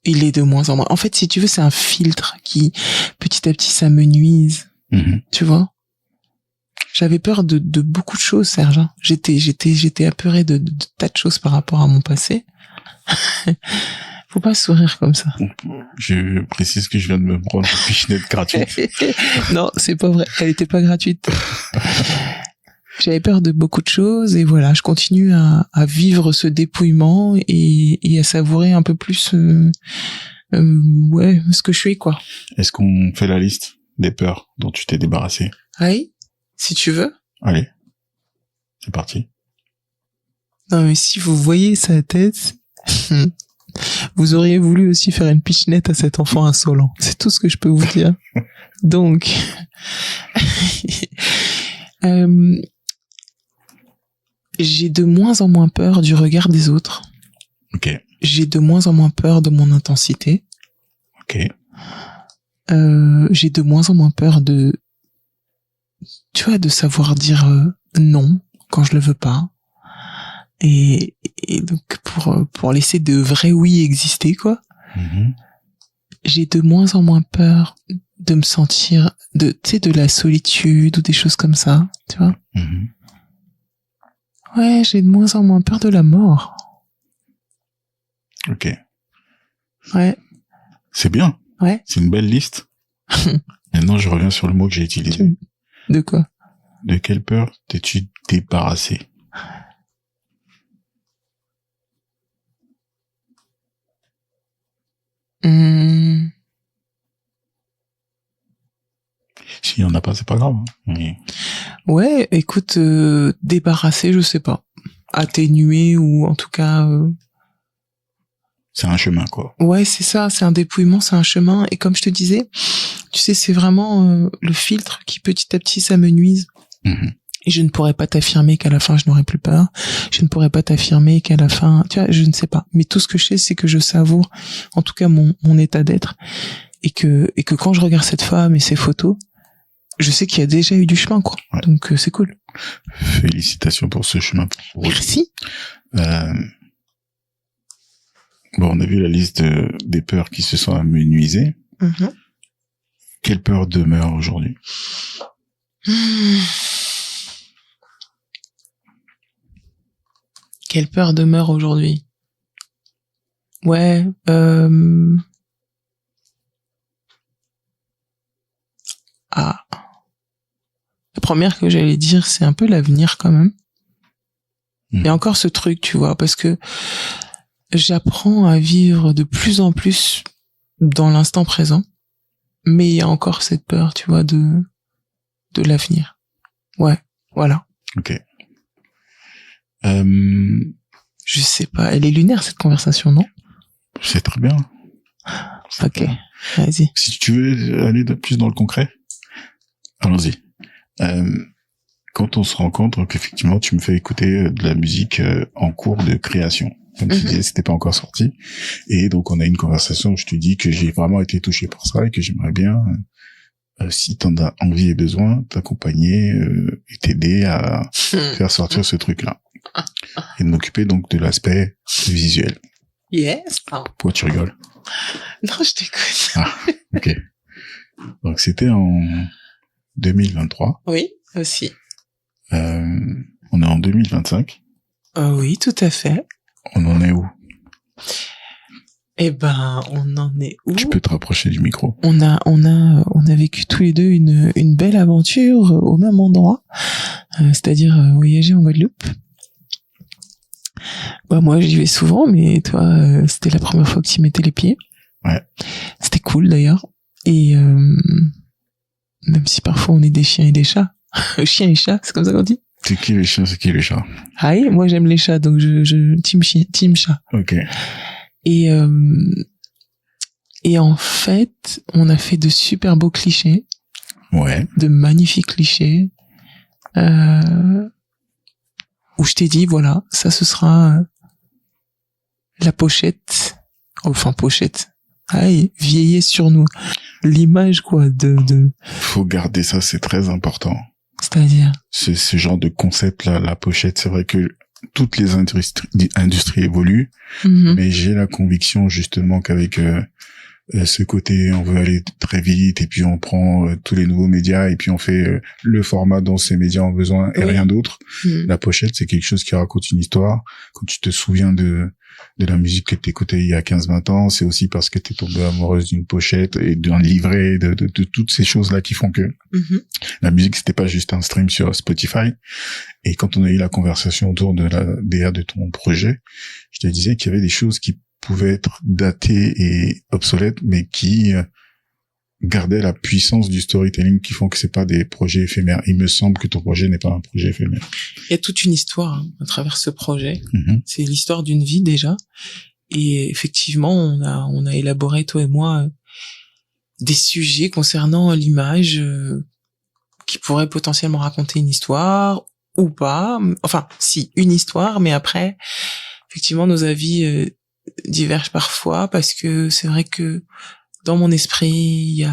il est de moins en moins. En fait, si tu veux, c'est un filtre qui, petit à petit, ça me nuise. Tu vois? J'avais peur de beaucoup de choses, Serge. J'étais apeuré de tas de choses par rapport à mon passé. Faut pas sourire comme ça. Je précise que je viens de me prendre une pichenette gratuite. Non, c'est pas vrai. Elle était pas gratuite. J'avais peur de beaucoup de choses et voilà, je continue à vivre ce dépouillement et à savourer un peu plus ce que je suis, quoi. Est-ce qu'on fait la liste des peurs dont tu t'es débarrassé? Oui, si tu veux. Allez, c'est parti. Non mais si vous voyez sa tête, vous auriez voulu aussi faire une pichenette à cet enfant insolent. C'est tout ce que je peux vous dire. Donc, j'ai de moins en moins peur du regard des autres. Ok. J'ai de moins en moins peur de mon intensité. Ok. J'ai de moins en moins peur de savoir dire non quand je le veux pas. Et donc pour laisser de vrais oui exister, quoi. J'ai de moins en moins peur de me sentir de la solitude ou des choses comme ça, tu vois. Ouais, j'ai de moins en moins peur de la mort. Ok. Ouais. C'est bien. Ouais. C'est une belle liste. Maintenant, je reviens sur le mot que j'ai utilisé. De quoi? De quelle peur t'es-tu débarrassé? S'il y en a pas, c'est pas grave. Mais... ouais, écoute, débarrasser, je sais pas. Atténuer ou en tout cas... c'est un chemin, quoi. Ouais, c'est ça, c'est un dépouillement, c'est un chemin. Et comme je te disais, tu sais, c'est vraiment le filtre qui petit à petit, ça me nuise. Et je ne pourrais pas t'affirmer qu'à la fin, je n'aurai plus peur. Je ne pourrais pas t'affirmer qu'à la fin... tu vois, je ne sais pas. Mais tout ce que je sais, c'est que je savoure, en tout cas, mon état d'être. Et que quand je regarde cette femme et ses photos, je sais qu'il y a déjà eu du chemin, quoi. Ouais. Donc, c'est cool. Félicitations pour ce chemin. Merci. Bon, on a vu la liste des peurs qui se sont amenuisées. Quelle peur demeure aujourd'hui? Quelle peur demeure aujourd'hui? Ouais, la première que j'allais dire, c'est un peu l'avenir quand même. Il y a encore ce truc, tu vois, parce que j'apprends à vivre de plus en plus dans l'instant présent, mais il y a encore cette peur, tu vois, de l'avenir. Ouais, voilà. Ok. Je sais pas, elle est lunaire cette conversation, non? C'est très bien. Ok, vas-y. Si tu veux aller de plus dans le concret, allons-y. Quand on se rencontre, qu'effectivement tu me fais écouter de la musique en cours de création. Comme tu disais, c'était pas encore sorti. Et donc on a une conversation où je te dis que j'ai vraiment été touché par ça et que j'aimerais bien, si t'en as envie et besoin, t'accompagner et t'aider à faire sortir ce truc-là. Et de m'occuper donc de l'aspect visuel. Yes. Pourquoi tu rigoles? Non, je t'écoute. Ah, ok. Donc c'était en 2023. Oui, aussi. On est en 2025. Oui, tout à fait. On en est où? Eh ben, on en est où? Tu peux te rapprocher du micro. On a vécu tous les deux une belle aventure au même endroit, c'est-à-dire voyager en Guadeloupe. Bah, moi, j'y vais souvent, mais toi, c'était la première fois que tu y mettais les pieds. Ouais. C'était cool, d'ailleurs. Et même si parfois on est des chiens et des chats. Chiens et chats, c'est comme ça qu'on dit? C'est qui les chiens, c'est qui les chats? Ah oui, moi j'aime les chats, donc je team chat. Ok. Et en fait, on a fait de super beaux clichés. Ouais. De magnifiques clichés. Où je t'ai dit, voilà, ça ce sera la pochette. Enfin, pochette. Aïe, vieillir sur nous. L'image, quoi, de... Faut garder ça, c'est très important. C'est-à-dire? Ce genre de concept-là, la pochette, c'est vrai que toutes les industries évoluent, mais j'ai la conviction, justement, qu'avec ce côté, on veut aller très vite, et puis on prend tous les nouveaux médias, et puis on fait le format dont ces médias ont besoin, et rien d'autre. La pochette, c'est quelque chose qui raconte une histoire. Quand tu te souviens de la musique que t'écoutais il y a 15-20 ans, c'est aussi parce que t'es tombée amoureuse d'une pochette et d'un livret, de toutes ces choses-là qui font que la musique, c'était pas juste un stream sur Spotify. Et quand on a eu la conversation autour de la DA de ton projet, je te disais qu'il y avait des choses qui pouvaient être datées et obsolètes, mais qui gardaient la puissance du storytelling, qui font que c'est pas des projets éphémères. Il me semble que ton projet n'est pas un projet éphémère. Il y a toute une histoire à travers ce projet. C'est l'histoire d'une vie déjà. Et effectivement, on a élaboré, toi et moi, des sujets concernant l'image qui pourraient potentiellement raconter une histoire ou pas. Enfin, si, une histoire, mais après, effectivement, nos avis divergent parfois, parce que c'est vrai que dans mon esprit, il y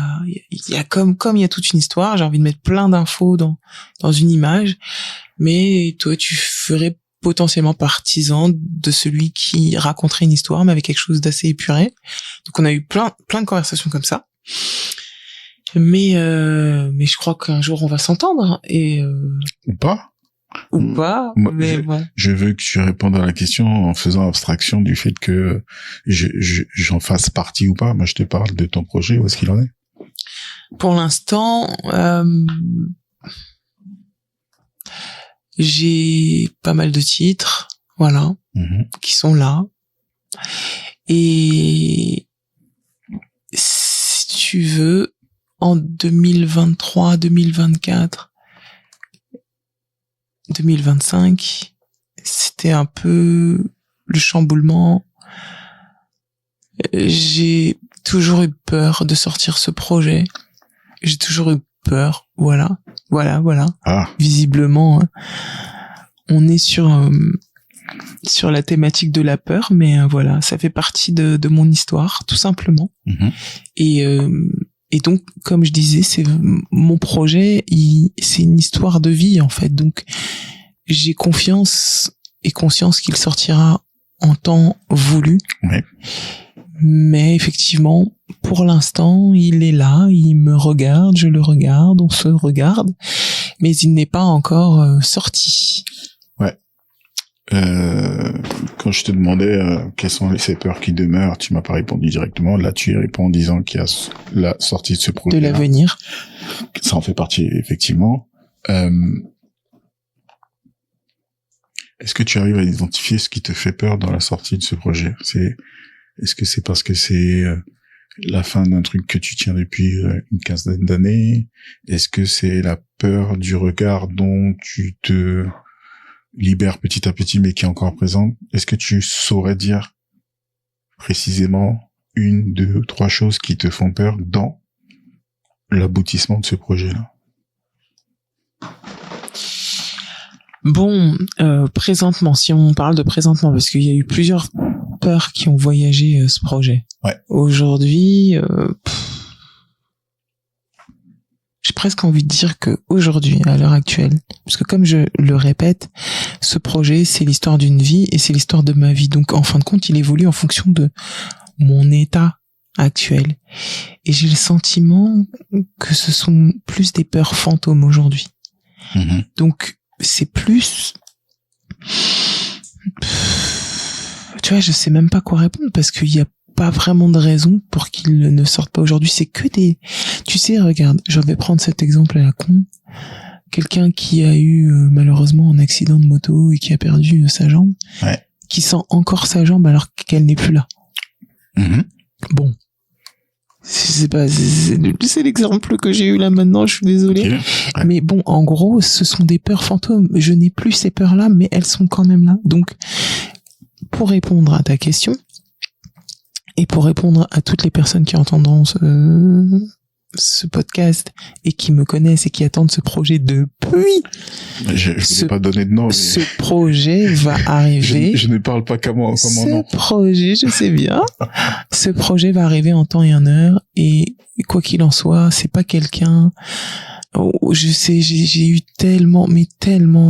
a comme il y a toute une histoire, j'ai envie de mettre plein d'infos dans une image, mais toi, tu ferais potentiellement partisan de celui qui raconterait une histoire, mais avec quelque chose d'assez épuré. Donc, on a eu plein de conversations comme ça. Mais je crois qu'un jour, on va s'entendre, et ou pas. Moi, mais bon. Je veux que tu répondes à la question en faisant abstraction du fait que j'en fasse partie ou pas. Moi, je te parle de ton projet, où est-ce qu'il en est? Pour l'instant, j'ai pas mal de titres, voilà, qui sont là. Et si tu veux, en 2023, 2024, 2025, c'était un peu le chamboulement. J'ai toujours eu peur de sortir ce projet. J'ai toujours eu peur. Voilà. Ah. Visiblement, on est sur la thématique de la peur, mais voilà, ça fait partie de mon histoire, tout simplement. Et donc, comme je disais, c'est mon projet, c'est une histoire de vie, en fait. Donc, j'ai confiance et conscience qu'il sortira en temps voulu. Ouais. Mais effectivement, pour l'instant, il est là, il me regarde, je le regarde, on se regarde, mais il n'est pas encore sorti. Ouais. Quand je te demandais quelles sont ces peurs qui demeurent, tu m'as pas répondu directement. Là, tu y réponds en disant qu'il y a la sortie de ce projet. De l'avenir. Ça en fait partie, effectivement. Est-ce que tu arrives à identifier ce qui te fait peur dans la sortie de ce projet? Est-ce que c'est parce que c'est la fin d'un truc que tu tiens depuis une quinzaine d'années? Est-ce que c'est la peur du regard dont tu te libères petit à petit, mais qui est encore présente? Est-ce que tu saurais dire précisément 1, 2, 3 choses qui te font peur dans l'aboutissement de ce projet-là? Bon, présentement, si on parle de présentement, parce qu'il y a eu plusieurs peurs qui ont voyagé ce projet. Ouais. Aujourd'hui, j'ai presque envie de dire que aujourd'hui, à l'heure actuelle, parce que comme je le répète, ce projet, c'est l'histoire d'une vie et c'est l'histoire de ma vie. Donc, en fin de compte, il évolue en fonction de mon état actuel. Et j'ai le sentiment que ce sont plus des peurs fantômes aujourd'hui. Donc, c'est plus... tu vois, je sais même pas quoi répondre parce qu'il y a pas vraiment de raison pour qu'ils ne sortent pas aujourd'hui. C'est que des, tu sais, regarde, je vais prendre cet exemple à la con. Quelqu'un qui a eu malheureusement un accident de moto et qui a perdu sa jambe, qui sent encore sa jambe alors qu'elle n'est plus là. Bon. C'est l'exemple que j'ai eu là maintenant, je suis désolée. Okay. Mais bon, en gros, ce sont des peurs fantômes. Je n'ai plus ces peurs-là, mais elles sont quand même là. Donc, pour répondre à ta question, et pour répondre à toutes les personnes qui entendront ce podcast et qui me connaissent et qui attendent ce projet depuis. Je ne vais pas donner de nom. Mais... Ce projet va arriver. Je ne parle pas comme nom. Ce projet, je sais bien. Ce projet va arriver en temps et en heure et quoi qu'il en soit, c'est pas quelqu'un. Oh, je sais, j'ai eu tellement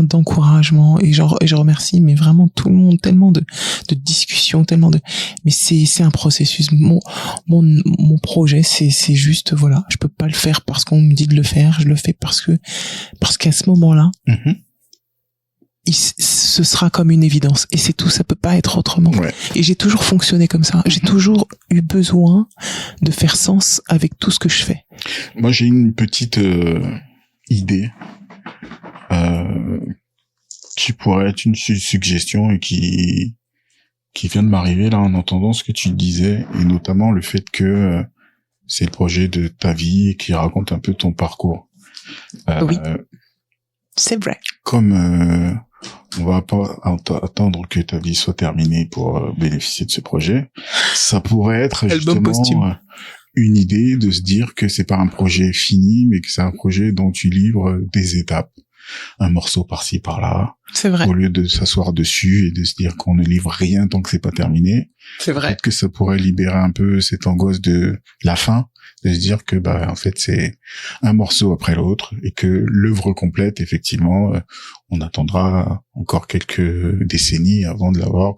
d'encouragement et je remercie, mais vraiment tout le monde, tellement de discussions, mais c'est un processus. Mon projet, c'est juste, voilà, je peux pas le faire parce qu'on me dit de le faire, je le fais parce qu'à ce moment-là, ce sera comme une évidence et c'est tout, ça peut pas être autrement. Et j'ai toujours fonctionné comme ça. J'ai toujours eu besoin de faire sens avec tout ce que je fais. Moi, j'ai une petite idée qui pourrait être une suggestion et qui vient de m'arriver là en entendant ce que tu disais et notamment le fait que c'est le projet de ta vie et qui raconte un peu ton parcours. Oui, c'est vrai. Comme on va pas attendre que ta vie soit terminée pour bénéficier de ce projet. Ça pourrait être justement une idée de se dire que c'est pas un projet fini, mais que c'est un projet dont tu livres des étapes, un morceau par-ci par-là. C'est vrai. Au lieu de s'asseoir dessus et de se dire qu'on ne livre rien tant que c'est pas terminé. C'est vrai. Peut-être que ça pourrait libérer un peu cette angoisse de la fin, de se dire que en fait c'est un morceau après l'autre et que l'œuvre complète, effectivement, on attendra encore quelques décennies avant de l'avoir.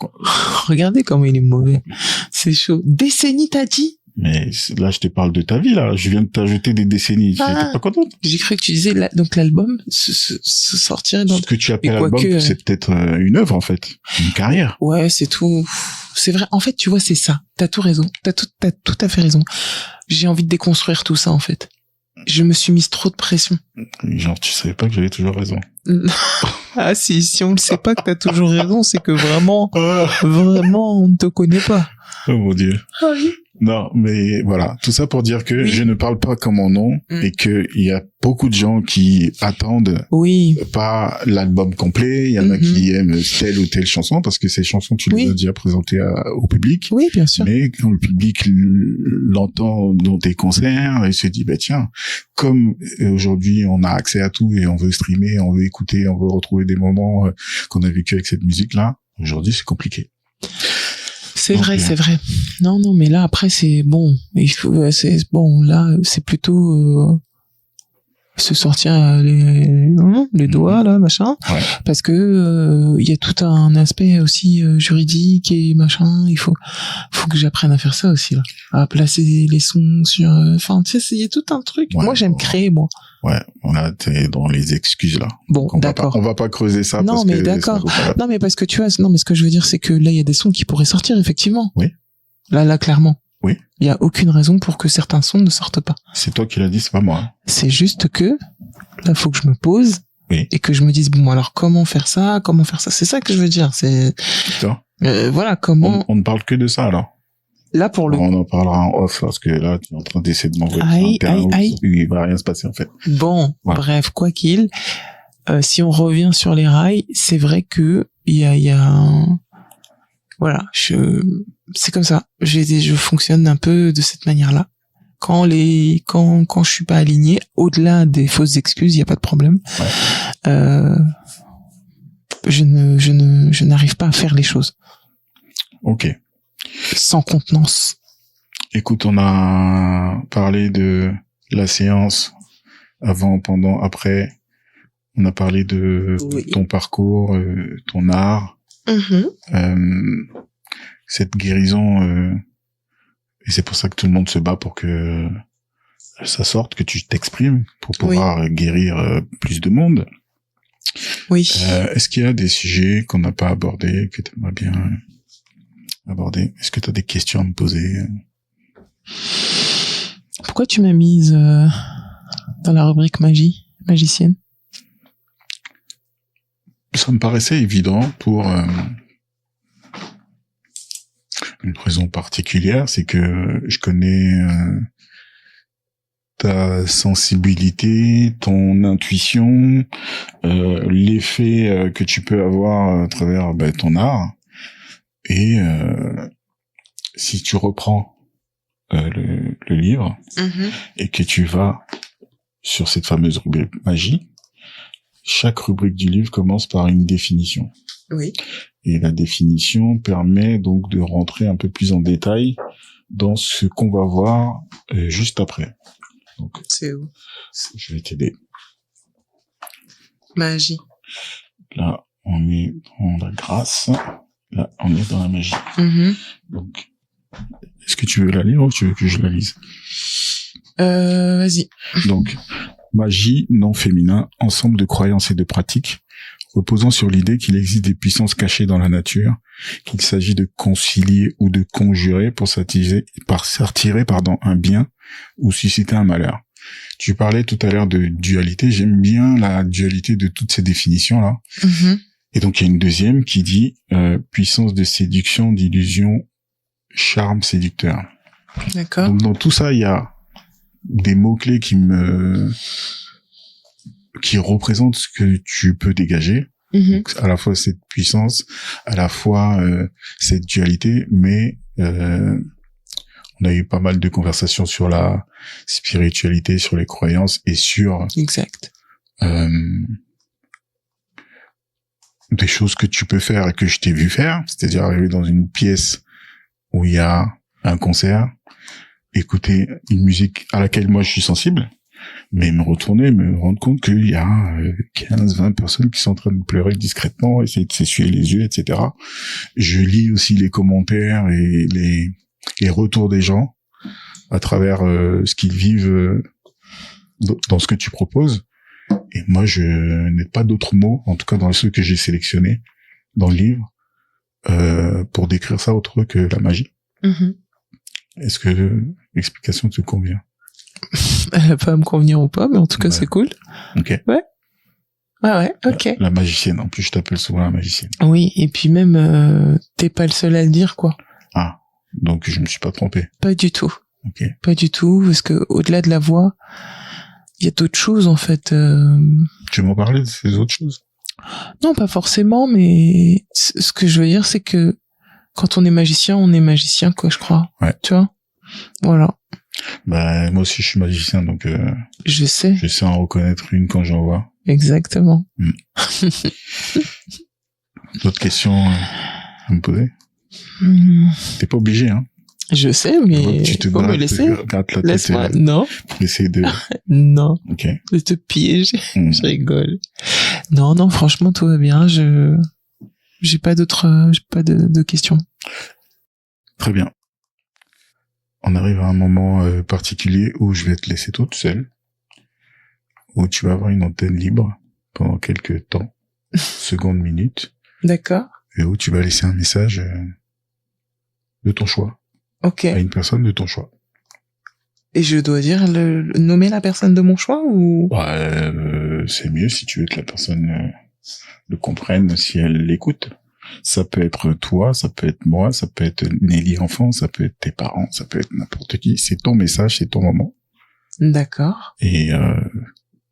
Regardez comment il est mauvais. C'est chaud. Décennies, t'as dit? Mais là, je te parle de ta vie, là. Je viens de t'ajouter des décennies. Tu n'étais pas contente? J'ai cru que tu disais, donc l'album se sortirait dans... Ce que tu appelles album, c'est peut-être une œuvre, en fait. Une carrière. Ouais, c'est tout. C'est vrai. En fait, tu vois, c'est ça. T'as tout raison. T'as tout à fait raison. J'ai envie de déconstruire tout ça, en fait. Je me suis mise trop de pression. Genre, tu savais pas que j'avais toujours raison. Ah, si on ne sait pas que t'as toujours raison, c'est que vraiment, on ne te connaît pas. Oh mon Dieu. Ah oui. Non, mais voilà, tout ça pour dire que je ne parle pas comme mon nom et que il y a beaucoup de gens qui attendent pas l'album complet. Il y en a qui aiment telle ou telle chanson parce que ces chansons tu les as déjà présentées au public. Oui, bien sûr. Mais quand le public l'entend dans tes concerts, il se dit tiens, comme aujourd'hui on a accès à tout et on veut streamer, on veut écouter, on veut retrouver des moments qu'on a vécu avec cette musique là. Aujourd'hui, c'est compliqué. C'est vrai. Non, mais là, après, c'est bon. Là, c'est plutôt, se sortir les doigts, là, machin. Ouais. Parce que, il y a tout un aspect aussi, juridique et machin. Il faut que j'apprenne à faire ça aussi, là. À placer les sons sur, tu sais, il y a tout un truc. Ouais, moi, j'aime créer, moi. Ouais, t'es dans les excuses, là. Bon, d'accord. On va pas creuser ça. Non, parce mais que d'accord. Non, mais parce que tu vois, mais ce que je veux dire, c'est que là, il y a des sons qui pourraient sortir, effectivement. Oui. Là, clairement. Oui. Il y a aucune raison pour que certains sons ne sortent pas. C'est toi qui l'as dit, c'est pas moi. C'est juste que, là, faut que je me pose. Oui. Et que je me dise, bon, alors, comment faire ça? C'est ça que je veux dire. C'est, voilà, comment. On ne parle que de ça, alors. Là, pour le... On en parlera en off, parce que là, tu es en train d'essayer de m'envoyer il va rien se passer, en fait. Bon, bref, quoi qu'il, si on revient sur les rails, c'est vrai que il y a un... Voilà, c'est comme ça. Je fonctionne un peu de cette manière-là. Quand je suis pas aligné, au-delà des fausses excuses, il y a pas de problème. Ouais. Je n'arrive pas à faire les choses. Ok. Sans contenance. Écoute, on a parlé de la séance avant, pendant, après. On a parlé de ton parcours, ton art. Cette guérison, et c'est pour ça que tout le monde se bat pour que ça sorte, que tu t'exprimes pour pouvoir guérir plus de monde. Oui. Est-ce qu'il y a des sujets qu'on n'a pas abordés, que tu aimerais bien aborder. Est-ce que tu as des questions à me poser? Pourquoi tu m'as mise dans la rubrique magie, magicienne? Ça me paraissait évident pour une raison particulière, c'est que je connais ta sensibilité, ton intuition, l'effet que tu peux avoir à travers ton art. Et si tu reprends le livre et que tu vas sur cette fameuse rubrique magie, chaque rubrique du livre commence par une définition. Oui. Et la définition permet donc de rentrer un peu plus en détail dans ce qu'on va voir juste après. Donc, c'est où? Je vais t'aider. Magie. Là, on est dans la grâce. Là, on est dans la magie. Donc, est-ce que tu veux la lire ou tu veux que je la lise? Vas-y. Donc, magie, nom féminin, ensemble de croyances et de pratiques, reposant sur l'idée qu'il existe des puissances cachées dans la nature, qu'il s'agit de concilier ou de conjurer pour s'attirer un bien ou susciter un malheur. Tu parlais tout à l'heure de dualité, j'aime bien la dualité de toutes ces définitions-là. Et donc, il y a une deuxième qui dit puissance de séduction, d'illusion, charme séducteur. D'accord. Donc, dans tout ça, il y a des mots-clés qui représentent ce que tu peux dégager. Donc, à la fois cette puissance, à la fois cette dualité, mais on a eu pas mal de conversations sur la spiritualité, sur les croyances et sur exact. Des choses que tu peux faire et que je t'ai vu faire, c'est-à-dire arriver dans une pièce où il y a un concert, écouter une musique à laquelle moi je suis sensible, mais me retourner, me rendre compte qu'il y a 15-20 personnes qui sont en train de pleurer discrètement, essayer de s'essuyer les yeux, etc. Je lis aussi les commentaires et les retours des gens à travers ce qu'ils vivent dans ce que tu proposes. Et moi, je n'ai pas d'autres mots, en tout cas dans ceux que j'ai sélectionnés dans le livre, pour décrire ça autre que la magie. Est-ce que l'explication te convient? Elle va me convenir ou pas, mais en tout cas, c'est cool. Ok. Ouais. Ouais, ok. La magicienne, en plus, je t'appelle souvent la magicienne. Oui, et puis même, t'es pas le seul à le dire, quoi. Ah, donc je me suis pas trompé. Pas du tout. Ok. Pas du tout, parce que au-delà de la voix, il y a d'autres choses, en fait. Tu veux m'en parler de ces autres choses? Non, pas forcément, mais ce que je veux dire, c'est que quand on est magicien, quoi, je crois. Ouais. Tu vois? Voilà. Bah, moi aussi, je suis magicien, donc je sais. Je sais en reconnaître une quand j'en vois. Exactement. D'autres questions à me poser? T'es pas obligé, hein? Je sais, mais tu te faut me laisser. Laisse-moi. Non. Pour essayer de... non. Ok. De te piéger. Je rigole. Non, franchement, tout va bien. J'ai pas de questions. Très bien. On arrive à un moment particulier où je vais te laisser toute seule, où tu vas avoir une antenne libre pendant quelques temps, secondes, minutes. D'accord. Et où tu vas laisser un message de ton choix. Ok. À une personne de ton choix. Et je dois dire nommer la personne de mon choix ou? C'est mieux si tu veux que la personne le comprenne, si elle l'écoute. Ça peut être toi, ça peut être moi, ça peut être Nelly enfant, ça peut être tes parents, ça peut être n'importe qui. C'est ton message, c'est ton moment. D'accord. Et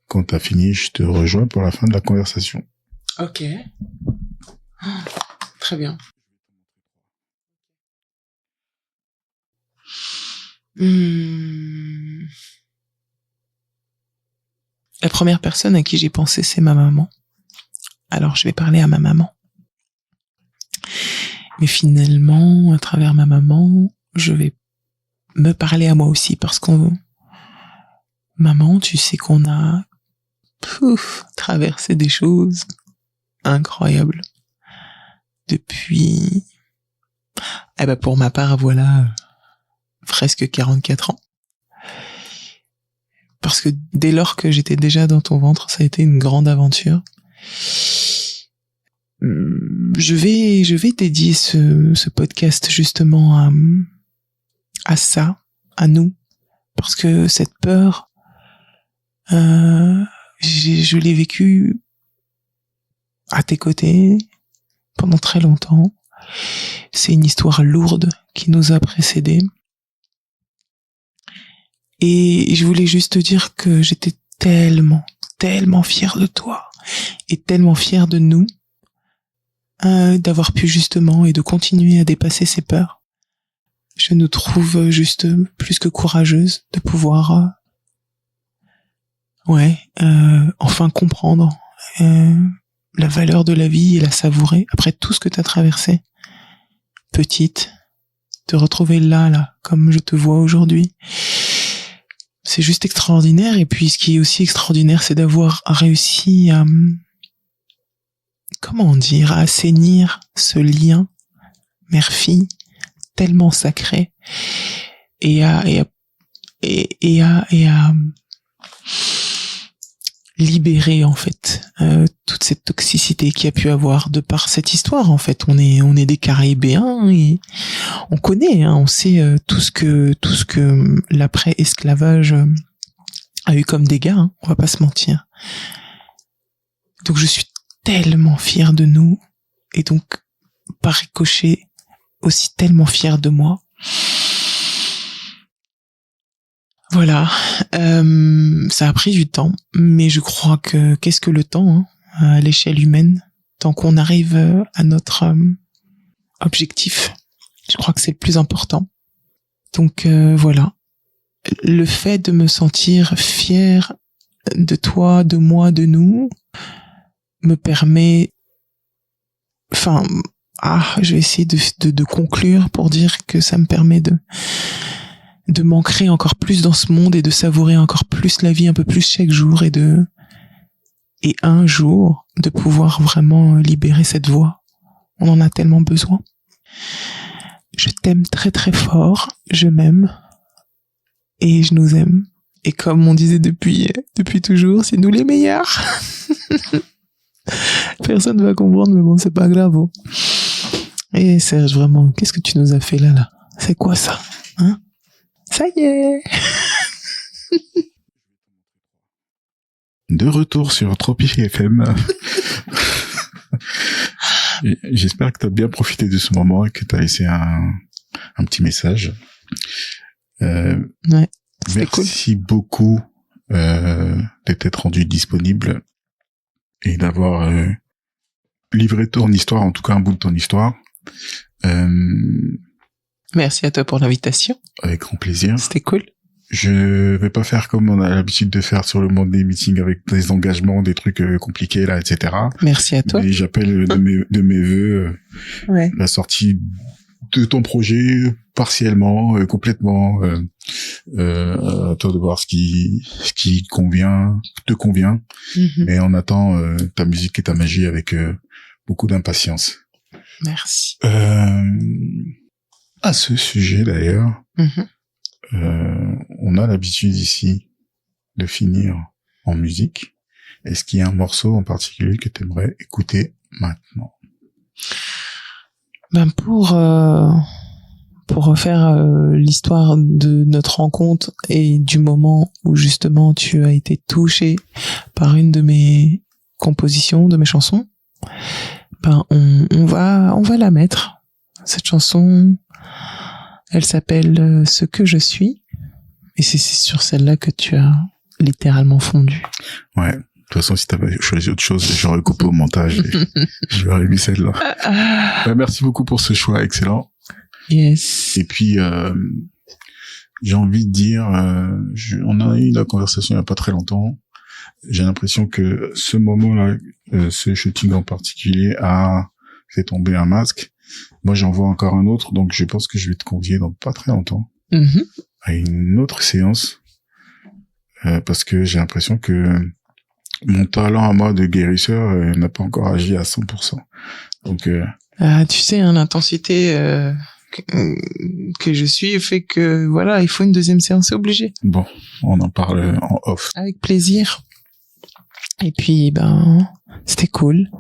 quand t'as fini, je te rejoins pour la fin de la conversation. Ok. Très bien. La première personne à qui j'ai pensé, c'est ma maman. Alors, je vais parler à ma maman. Mais finalement, à travers ma maman, je vais me parler à moi aussi parce maman, tu sais qu'on a traversé des choses incroyables depuis, pour ma part, voilà, presque 44 ans. Parce que dès lors que j'étais déjà dans ton ventre, ça a été une grande aventure. je vais dédier ce podcast justement à ça, à nous, parce que cette peur, je l'ai vécue à tes côtés pendant très longtemps. C'est une histoire lourde qui nous a précédés. Et je voulais juste te dire que j'étais tellement fière de toi et tellement fière de nous d'avoir pu justement et de continuer à dépasser ces peurs. Je nous trouve juste plus que courageuse de pouvoir enfin comprendre la valeur de la vie et la savourer après tout ce que t'as traversé. Petite, te retrouver là, comme je te vois aujourd'hui. C'est juste extraordinaire. Et puis, ce qui est aussi extraordinaire, c'est d'avoir réussi à, à assainir ce lien mère-fille tellement sacré et à libérer en fait toute cette toxicité qu'il y a pu avoir de par cette histoire. En fait, on est des Caribéens et on connaît, on sait tout ce que l'après-esclavage a eu comme dégâts, on va pas se mentir. Donc je suis tellement fière de nous et donc par ricochet aussi tellement fière de moi. Voilà, ça a pris du temps, mais je crois que qu'est-ce que le temps à l'échelle humaine, tant qu'on arrive à notre objectif, je crois que c'est le plus important. Donc voilà, le fait de me sentir fière de toi, de moi, de nous, me permet, je vais essayer de conclure pour dire que ça me permet de m'ancrer encore plus dans ce monde et de savourer encore plus la vie un peu plus chaque jour et un jour de pouvoir vraiment libérer cette voix. On en a tellement besoin. Je t'aime très très fort, je m'aime et je nous aime. Et comme on disait depuis toujours, c'est nous les meilleurs. Personne ne va comprendre, mais bon, c'est pas grave. Et Serge, vraiment, qu'est-ce que tu nous as fait là? C'est quoi ça? Ça y est. De retour sur Tropique FM. J'espère que tu as bien profité de ce moment et que tu as laissé un petit message. Ouais, merci cool. Beaucoup d'être rendu disponible et d'avoir livré ton histoire, en tout cas un bout de ton histoire. Merci à toi pour l'invitation. Avec grand plaisir. C'était cool. Je vais pas faire comme on a l'habitude de faire sur le monde des meetings avec des engagements, des trucs compliqués là, etc. Merci à toi. Mais j'appelle de mes vœux la sortie de ton projet partiellement, complètement. À toi de voir ce qui te convient. Mm-hmm. Mais on attend ta musique et ta magie avec beaucoup d'impatience. Merci. À ce sujet d'ailleurs, on a l'habitude ici de finir en musique. Est-ce qu'il y a un morceau en particulier que tu aimerais écouter maintenant? Pour refaire l'histoire de notre rencontre et du moment où justement tu as été touché par une de mes compositions, de mes chansons, on va la mettre. Cette chanson, elle s'appelle Ce que je suis, et c'est sur celle-là que tu as littéralement fondu. Ouais. De toute façon, si t'avais choisi autre chose, j'aurais coupé au montage et j'aurais mis celle-là. Merci beaucoup pour ce choix excellent. Yes. Et puis, j'ai envie de dire, on a eu la conversation il y a pas très longtemps. J'ai l'impression que ce moment-là, ce shooting en particulier a fait tomber un masque. Moi, j'en vois encore un autre, donc je pense que je vais te convier dans pas très longtemps à une autre séance, parce que j'ai l'impression que mon talent à moi de guérisseur n'a pas encore agi à 100%. Donc, tu sais, l'intensité que je suis fait que voilà, il faut une deuxième séance, c'est obligé. Bon, on en parle en off. Avec plaisir. Et puis, c'était cool.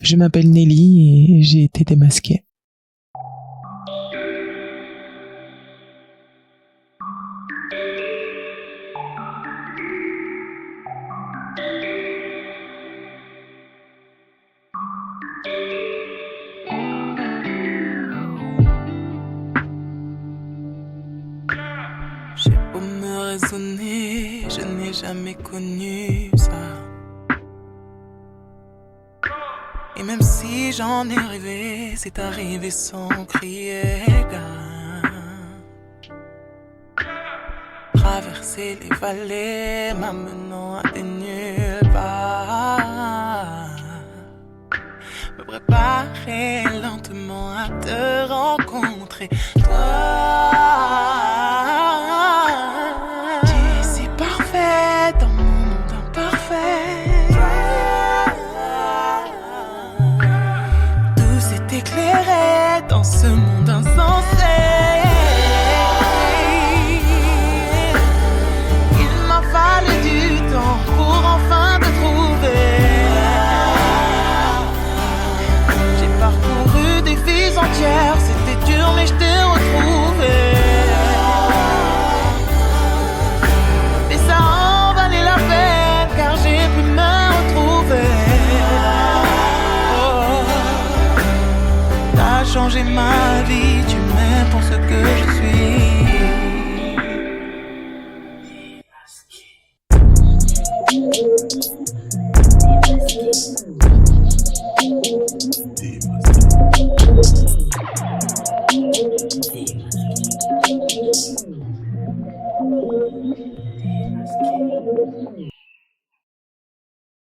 Je m'appelle Nelly et j'ai été démasquée. J'ai beau me raisonner, je n'ai jamais connu ça. Et même si j'en ai rêvé, c'est arrivé sans crier gare. Traverser les vallées, m'amenant à des nulle part. Me préparer lentement à te rencontrer, toi. Tu es si parfait dans mon monde imparfait. Tout s'est éclairé dans ce monde insensé. Il m'a fallu du temps pour enfin te trouver. J'ai parcouru des vies entières, c'était dur mais je t'ai retrouvé. Mais ça en valait la peine car j'ai pu me retrouver. T'as changé ma vie, tu m'aimes pour ce que je suis.